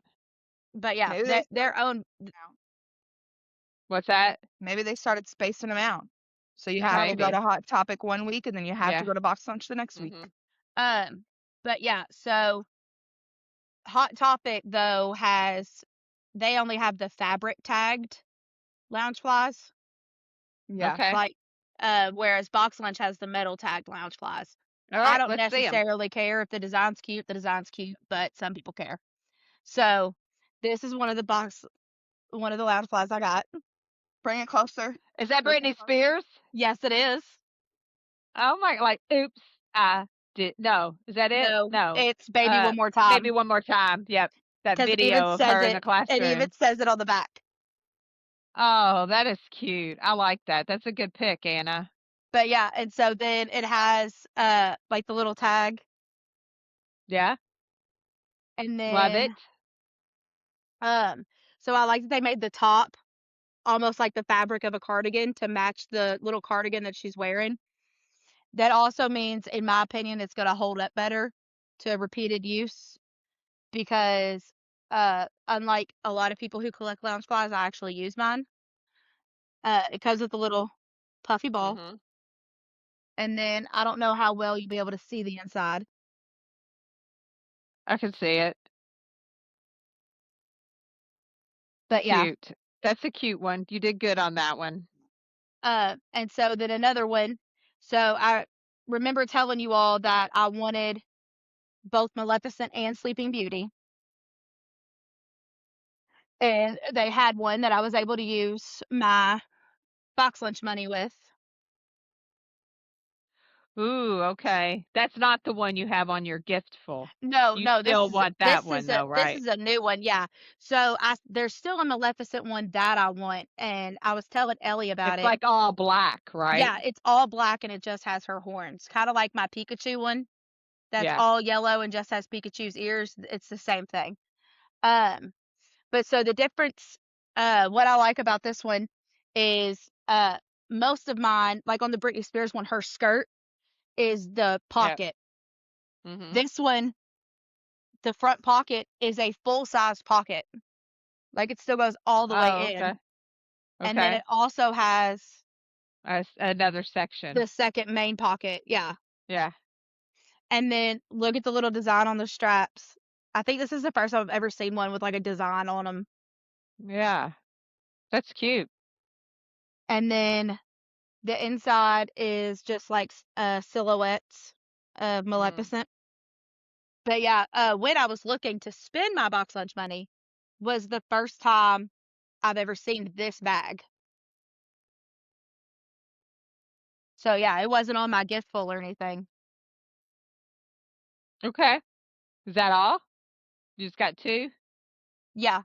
But yeah, Maybe they they're owned. What's that? maybe they started spacing them out. So you have to go Maybe. to Hot Topic one week and then you have to Yeah. go to box lunch the next week. Mhm. But yeah, so Hot Topic though they only have the fabric tagged lounge flies, Yeah. Okay. like whereas box lunch has the metal tagged lounge flies. All I right, don't let's see them. necessarily care if the design's cute, but some people care. So this is one of the lounge flies I got. Bring it closer. Is that Look Britney at closer. Spears? Yes, it is. Oh my, like, oops, I did. No, is that it? No, No. it's Baby One More Maybe Time one more time. Yep. That because video of her in the it even classroom. says it on the back. Oh, that is cute. I like that. That's a good pick, Anna. But yeah, and so then it has like the little tag, Yeah, and love then it. so I like that they made the top almost like the fabric of a cardigan to match the little cardigan that she's wearing. That also means, in my opinion, it's going to hold up better to repeated use because unlike a lot of people who collect lounge flies, I actually use mine. It comes with a little puffy ball, Hmm. and then I don't know how well you'll be able to see the inside, I can see it. but yeah. Cute. That's a cute one. You did good on that one. And so then another one. So I remember telling you all that I wanted both Maleficent and Sleeping Beauty. And they had one that I was able to use my box lunch money with. Ooh, okay. That's not the one you have on your giftful. No, You no, still want that one though, this right? is a new one, yeah. So there's still a Maleficent one that I want, and I was telling Ellie about It's it. like all black, right? Yeah, it's all black and it just has her horns, kind of like my Pikachu one. That's Yeah. all yellow and just has Pikachu's ears. It's the same thing. Um, but so the difference, what I like about this one is most of mine, like on the Britney Spears one, her skirt is the Yep. pocket. Mhm. This one, the front pocket is a full size pocket. Like it still goes all the Oh, way in. okay. And then Okay. it also has Another section. the second main pocket. Yeah. Yeah. And then look at the little design on the straps. I think this is the first time I've ever seen one with like a design on them. Yeah. That's cute. And then the inside is just like silhouettes of Maleficent. But yeah, when I was looking to spend my box lunch money was the first time I've ever seen this bag. So yeah, it wasn't on my gift full or anything. Okay. Is that all? You just got 2? Yeah.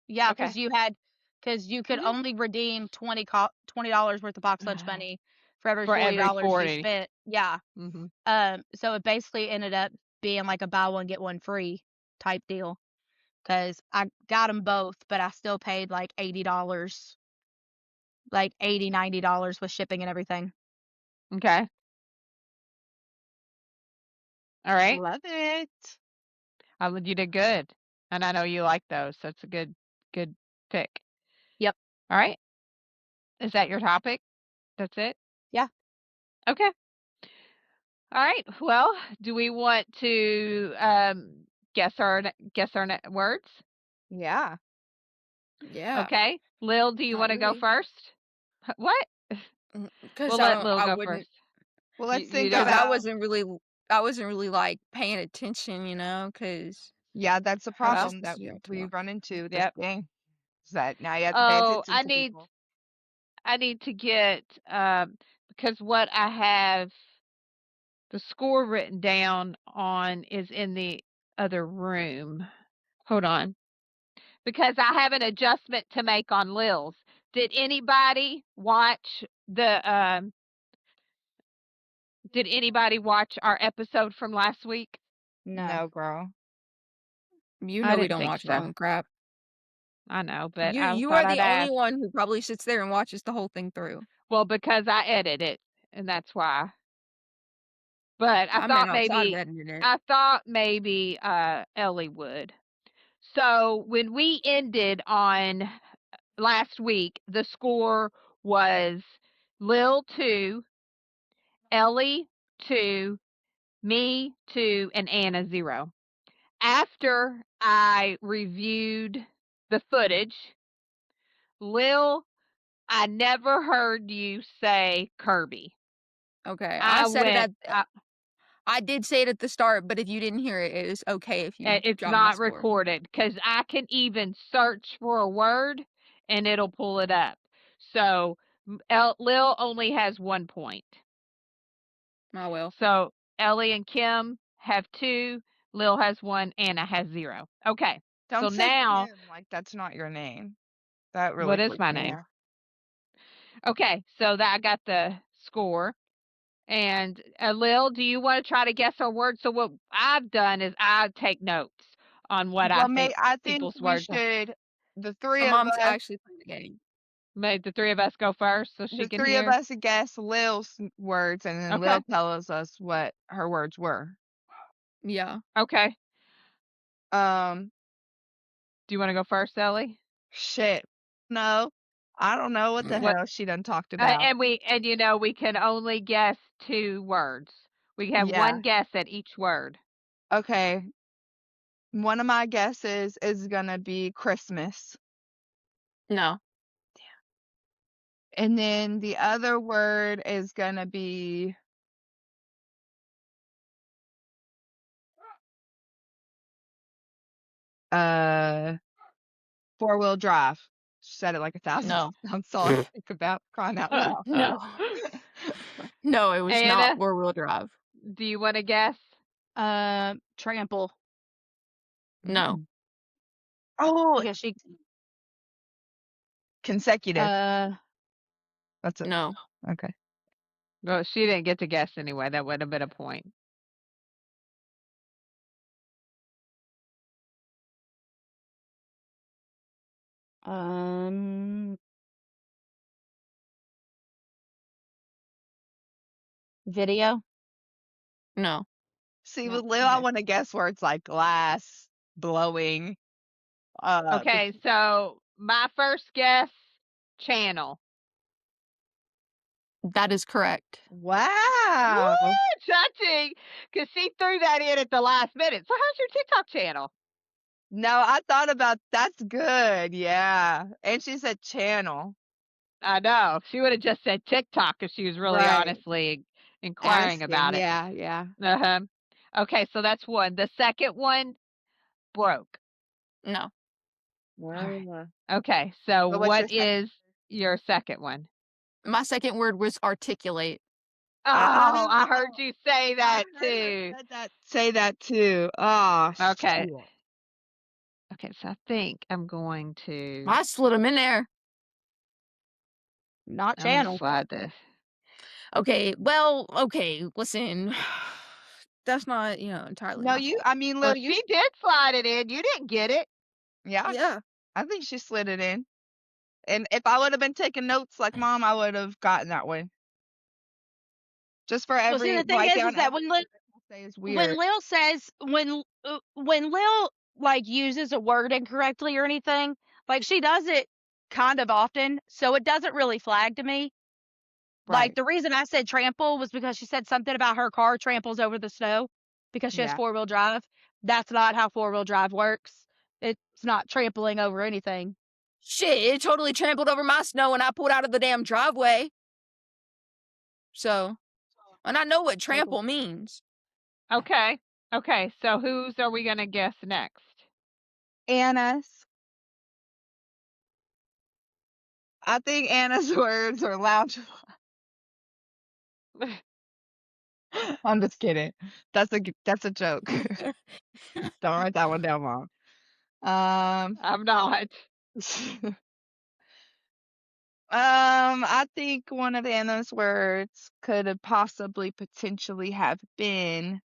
Yeah, Okay. because you could Mhm. only redeem $20 worth of box lunch money for every For every $40 you 40. spent. Yeah. Mhm. So it basically ended up being like a buy one get one free type deal. Cause I got them both, but I still paid like $80, like $80-$90 with shipping and everything. Okay. All right. Love it. You did good. And I know you like those, so it's a good pick. Yep. All right. Is that your topic? That's it? Yeah. Okay. All right. Well, do we want to guess our words? Yeah. Yeah. Okay. Lil, do you Not want to go really. first? What? Because We'll let Lil I go wouldn't, first. Well, let's You think don't because know? I wasn't really like paying attention, because Yeah, that's the how was I Well, problem supposed that to know we tomorrow? run into with this yep. game. Is that now you have to pay Oh, attention to people. I need to get because what I have the score written down on is in the other room. Hold on. Because I have an adjustment to make on Lil's. Did anybody watch our episode from last week? No. No, girl. You I know we didn't don't think watch our so. own crap. I know, but I You thought are I'd the only ask. one who probably sits there and watches the whole thing through. Well, because I edit it, and that's why. But I meant outside of editing it. I thought maybe Ellie would. So when we ended on last week, the score was Lil 2, Ellie 2, me 2, and Anna 0. After I reviewed the footage, Lil, I never heard you say Kirby. Okay, I went. I did say it at the start, but if you didn't hear it, it is okay if you It's drop my not score. recorded because I can even search for a word and it'll pull it up. So Lil only has 1 point. Oh well. So Ellie and Kim have 2. Lil has 1. Anna has 0. Okay. Don't So say now, Kim like that's not your name. That really what is freaked my me name? out. Okay. So that I got the score. And Lil, do you want to try to guess our words? So what I've done is I take notes on what I Well, think I think people's we words are. should the My three of mom's us actually playing the game. Made the 3 of us go first so she the can three of hear. us guess Lil's words and then Okay. Lil tells us what her words were. Yeah. Okay. Um Do you want to go first, Ellie? shit. No. I don't know what the What? hell she done talked about. And we can only guess 2 words. We have Yeah. 1 guess at each word. Okay. One of my guesses is gonna be Christmas. No. And then the other word is gonna be uh 4-wheel drive. Said it like 1,000 No. That's all I think about, crying out loud. No. No, it was not Anna, 4-wheel drive. do you want to guess? Trample. No. Mm. Oh, Because she consecutive. That's it. No. Okay. Well, she didn't get to guess anyway. That would have been a point. Video. No. See, No, with Lil, I okay. want to guess where it's like glass blowing. Okay, so my first guess, channel. That is correct. Wow. Woo, touching, because she threw that in at the last minute. So how's your TikTok channel? No, I thought about that's good. Yeah. And she said channel. I know. She would have just said TikTok if she was really Right. honestly inquiring about it. Yeah, yeah. Uh-huh. Okay, so that's one. The second one, broke. No. Wow. Okay, so But what's your what second is your second one? My second word was articulate. Oh, I heard Oh, you say I that heard her too. say that too. Oh, Okay. shit. Okay, so I think I'm going to I slid them in there. Not I'm gonna channel. slide this. Okay, well, okay, listen. That's not, entirely No, my fault. I mean, Well, Lil, you she did slide it in. You didn't get it. yeah, Yeah. I think she slid it in. And if I would have been taking notes like Mom, I would have gotten that one. Just for Well, see, every the thing write is down that when everything people say is weird. Lil says when Lil like uses a word incorrectly or anything, like she does it kind of often, so it doesn't really flag to me. Like Right. the reason I said trample was because she said something about her car tramples over the snow because she has Yeah. 4-wheel drive. That's not how 4-wheel drive works. It's not trampling over anything. Shit, it totally trampled over my snow when I pulled out of the damn driveway. So, and I know what trample means. Okay. Okay, so whose are we gonna guess next? Anna's. I think Anna's words are lounge. I'm just kidding. That's a joke. Don't write that one down, Mom. I'm not. I think one of Anna's words could have possibly potentially have been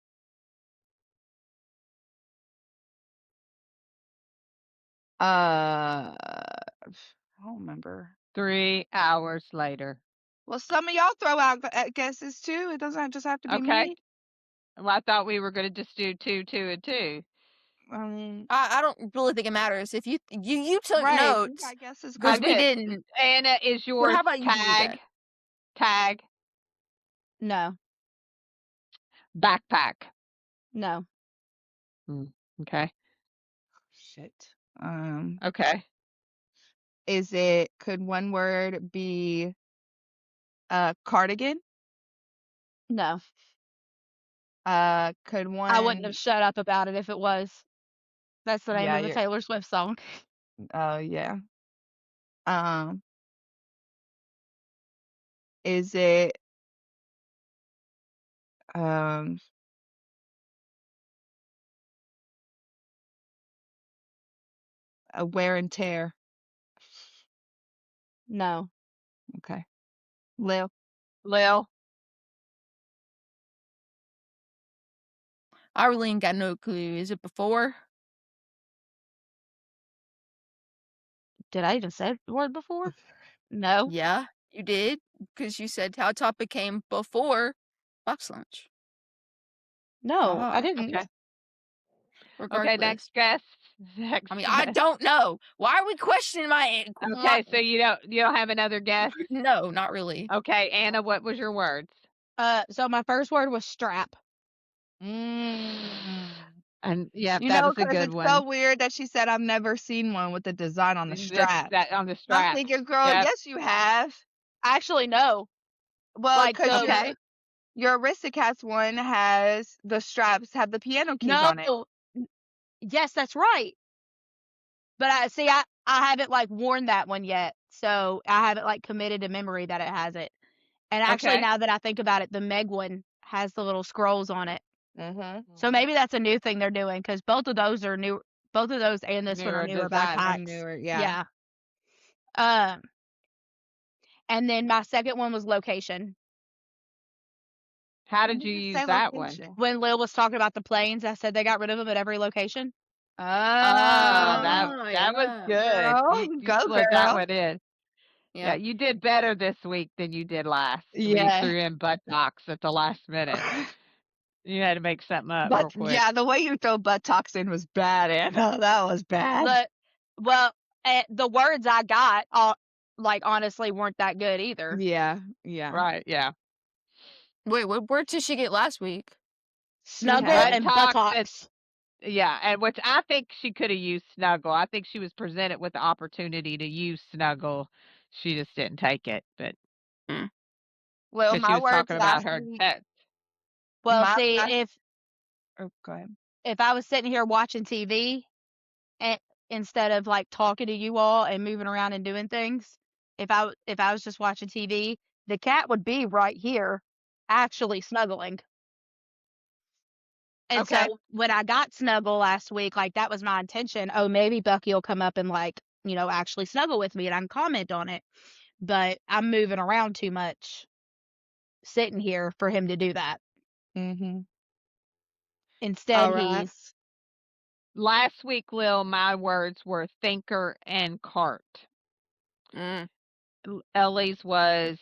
I don't remember. 3 hours later. Well, some of y'all throw out guesses too. It doesn't just have to be Okay. me. Well, I thought we were gonna just do 2, 2, and 2. I don't really think it matters. If you took Right. notes, We got guesses because going. we didn't. Anna, is yours how about you do tag? that? Tag. No, Backpack. no. Okay. Shit. Okay. Could one word be cardigan? No. Could one I wouldn't have shut up about it if it was. That's the name Yeah, of the yeah. Taylor Swift song. Yeah. Is it a wear and tear? No. Okay. Lil. Lil. I really ain't got no clue. Is it before? Did I even say the word before? No. Yeah, you did. Because you said how topic came before box lunch. No, Haha. I didn't. Okay. Regardless. Okay, next guess. Next I mean, I guess. don't know. Why are we questioning my? Okay, so you don't have another guess? No, not really. Okay, Anna, what was your words? So my first word was strap. And yeah, You that know, was a because good it's one. so weird that she said I've never seen one with the design on the strap. That on the So I'm strap. thinking, girl, Yep. yes, you have. Actually, no. Well, Like because the Okay. your Aristocats one has the straps have the piano keys on it. no. Yes, that's right. But I haven't like worn that one yet, so I haven't like committed to memory that it has it. And actually, Okay. now that I think about it, the Meg one has the little scrolls on it. Mm-hmm. So maybe that's a new thing they're doing because both of those are new. Both of those and this one are Newer newer design. backpacks. Newer, yeah. Yeah. And then my second one was location. How When did you it use say that one? location? When Lil was talking about the planes, I said they got rid of them at every location. Oh, Oh, that was good. girl, You go slid that girl. one in. Yeah, you did better this week than you did last. When you Yeah. threw in buttocks at the last minute. You had to make something up But real quick. yeah, the way you throw buttocks in was bad, Anna. That was bad. The words I got like honestly weren't that good either. Yeah, yeah. Right, yeah. Wait, what word did she get last week? Snuggle had- and Buttocks and buttocks. yeah, and which I think she could have used snuggle. I think she was presented with the opportunity to use snuggle. She just didn't take it, but Well, because she my was words talking about last her week. pets. Well, My see, last. Oh, go ahead. if I was sitting here watching TV and instead of like talking to you all and moving around and doing things, if I was just watching TV, the cat would be right here actually snuggling. And Okay. so when I got Snuggle last week, like that was my intention. Oh, maybe Bucky will come up and like, actually snuggle with me and I can comment on it. But I'm moving around too much sitting here for him to do that. Mm-hmm. Instead, All right. he's Last week, Lil, my words were thinker and cart. Mm. Ellie's was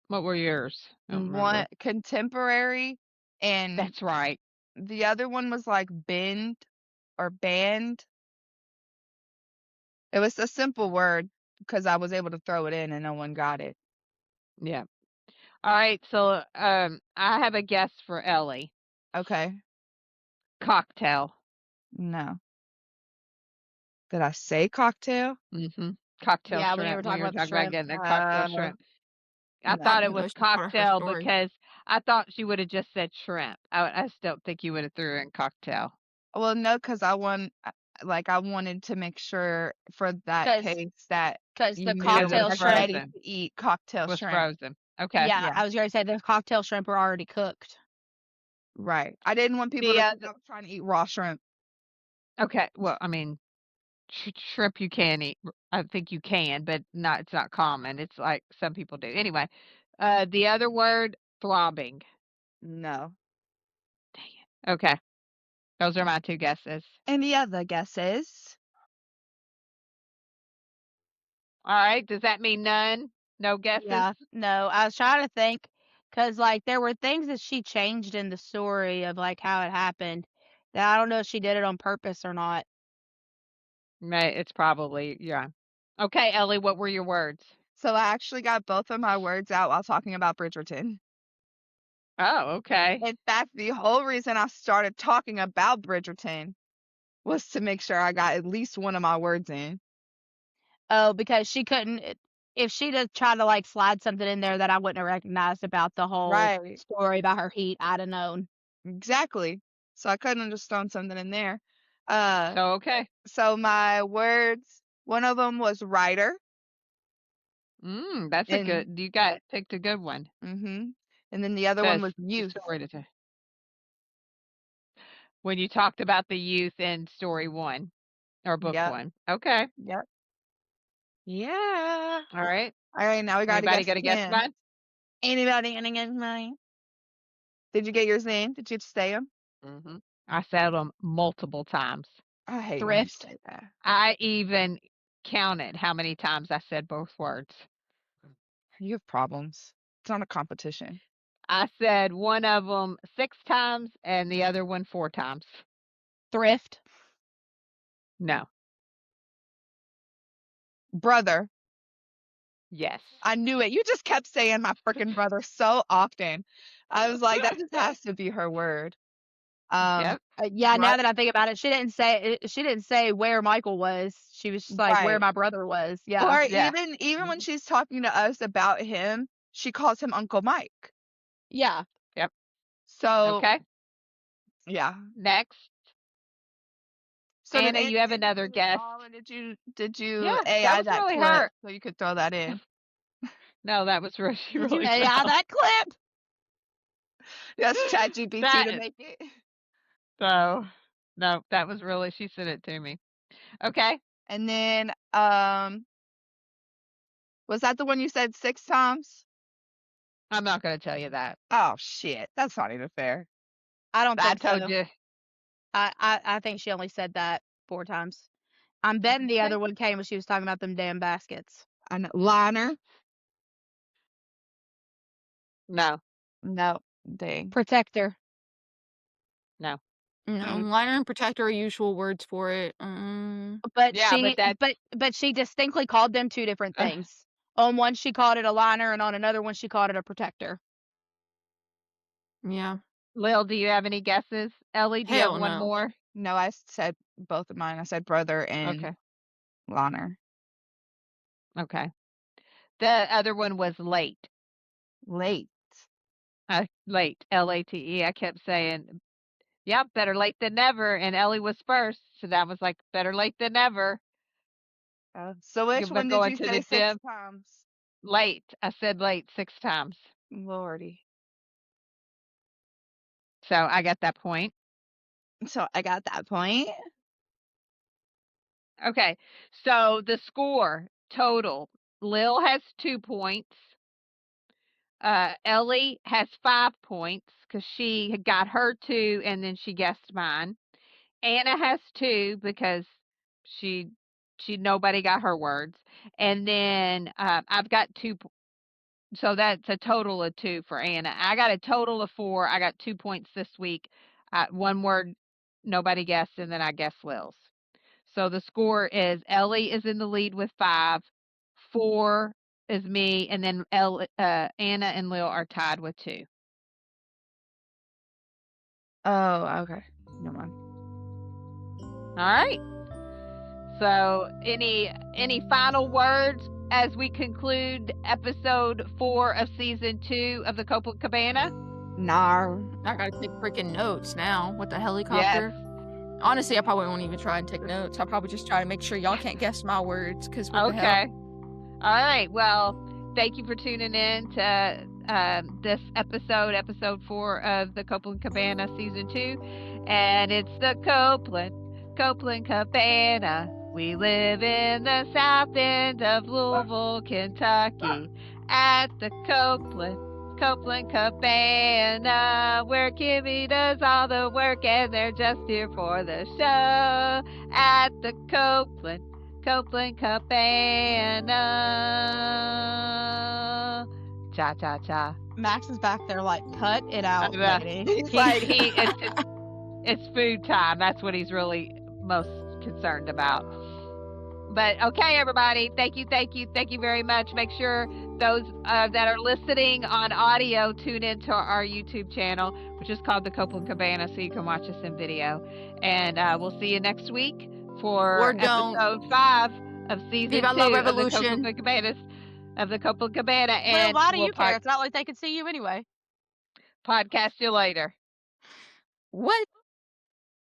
what were yours? I don't remember. One contemporary, and That's right. the other one was like bend or band. It was a simple word because I was able to throw it in and no one got it. Yeah. All right, so I have a guess for Ellie. Okay. Cocktail. No. Did I say cocktail? Mm-hmm. Cocktail yeah, when you were shrimp. We talking were about the talking about shrimp. getting a cocktail shrimp. I thought No. it was That's part of her cocktail story. because I thought she would have just said shrimp. I just don't think you would have threw in cocktail. Well, no, because I wanted to make sure for that 'Cause case that Because you the knew it cocktail was shrimp, ready frozen. to eat cocktail Was shrimp. frozen. Okay. yeah, Yeah. I was going to say the cocktail shrimp are already cooked. Right. I didn't want people The to think I was trying to eat raw shrimp. okay. Well, I mean, shrimp you can eat. I think you can, but not. It's not common. It's like some people do. Anyway, the other word throbbing. No. Dang it. Okay, those are my two guesses. Any other guesses? All right. Does that mean none? No guesses? Yeah, no, I was trying to think because like there were things that she changed in the story of like how it happened that I don't know if she did it on purpose or not. It's probably yeah. Okay, Ellie. What were your words? So I actually got both of my words out while talking about Bridgerton. Oh, okay. In fact, the whole reason I started talking about Bridgerton was to make sure I got at least one of my words in. Oh, because she couldn't. If she'd have tried to like slide something in there that I wouldn't have recognized about the whole Right. story about her heat, I'd have known. Exactly. So I couldn't have just thrown something in there. Uh, So okay. so my words, one of them was writer, That's a and good. You got picked a good one. and then the other one Says was the youth. story to tell. When you talked about the youth in story one or book Yep. one. Okay. Yep. Yeah. All right. All right, now we got to Anybody guess got a guess 10. mine? Anybody gonna guess mine? Did you get yours in? Did you say them? Mm-hmm. I said them multiple times. I hate when you Thrift. say that. I even counted how many times I said both words. You have problems. It's not a competition. I said one of them 6 times and the other one 4 times. Thrift. No. Brother. Yes. I knew it. You just kept saying my freaking brother so often. I was like, that just has to be her word. Yep. Yeah, now Right. that I think about it, she didn't say where Michael was. She was just like where Right. my brother was. Yeah. Or Yeah. even when she's talking to us about him, she calls him Uncle Mike. Yeah. Yep. So Okay. yeah. Next. So Anna, did you have Andy another do it guess. all, or did you Yeah, that AI was that really clip her. so you could throw that in? No, that was really she Did you really AI fell. that clip? That's ChatGPT That to make it. so no, that was really she sent it to me. Okay. And then was that the one you said 6 times? I'm not gonna tell you that. Oh shit. That's not even fair. I don't I think told so. you. I think she only said that 4 times. I'm betting the Okay. other one came when she was talking about them damn baskets. I know. Liner? No, No. Dang. Protector. no. No, liner and protector are usual words for it. But Yeah, she but that but she distinctly called them 2 different things. On one she called it a liner, and on another one she called it a protector. Yeah. Lil, do you have any guesses? Ellie, do you have Hell one no. more? No, I said both of mine. I said brother and Okay. liner. Okay. The other one was late. Late. Late. Late. I kept saying, yep, better late than never. And Ellie was first. So that was like better late than never. So which But one did going you to say the 6 gym. times? Late. I said late 6 times. Lordy. So I got that point. So I got that point. Okay. So the score total. Lil has 2 points. Ellie has 5 points because she had got her 2 and then she guessed mine. Anna has 2 because she nobody got her words. And then I've got 2 so that's a total of 2 for Anna. I got a total of 4. I got 2 points this week. One word nobody guessed, and then I guessed Lil's. So the score is Ellie is in the lead with 5, 4 is me, and then Anna and Lil are tied with 2. Oh, okay. Never mind. All right. So any final words as we conclude episode 4 of season 2 of the Coplan Cabana? Nar. I gotta take freaking notes now with the Yes. helicopter. Honestly, I probably won't even try and take notes. I'll probably just try to make sure y'all can't guess my words, because what the hell? Okay. All right. Well, thank you for tuning in to this episode 4 of the Coplan Cabana season 2, and it's the Coplan Cabana. We live in the south end of Louisville, Kentucky, at the Coplan Cabana, where Kimmy does all the work and they're just here for the show. At the Coplan Cabana. Cha cha cha. Max is back there like, cut it out, lady. He's like it's food time. That's what he's really most concerned about. But okay, everybody, thank you very much. Make sure those that are listening on audio tune into our YouTube channel, which is called the Coplan Cabana, so you can watch us in video. And we'll see you next week for Or don't. episode 5 of season Viva 2 la of the revolution. Coplan Cabanas of the Coplan Cabana. Well, And why do we'll you care? It's not like they can see you anyway. podcast you later. What?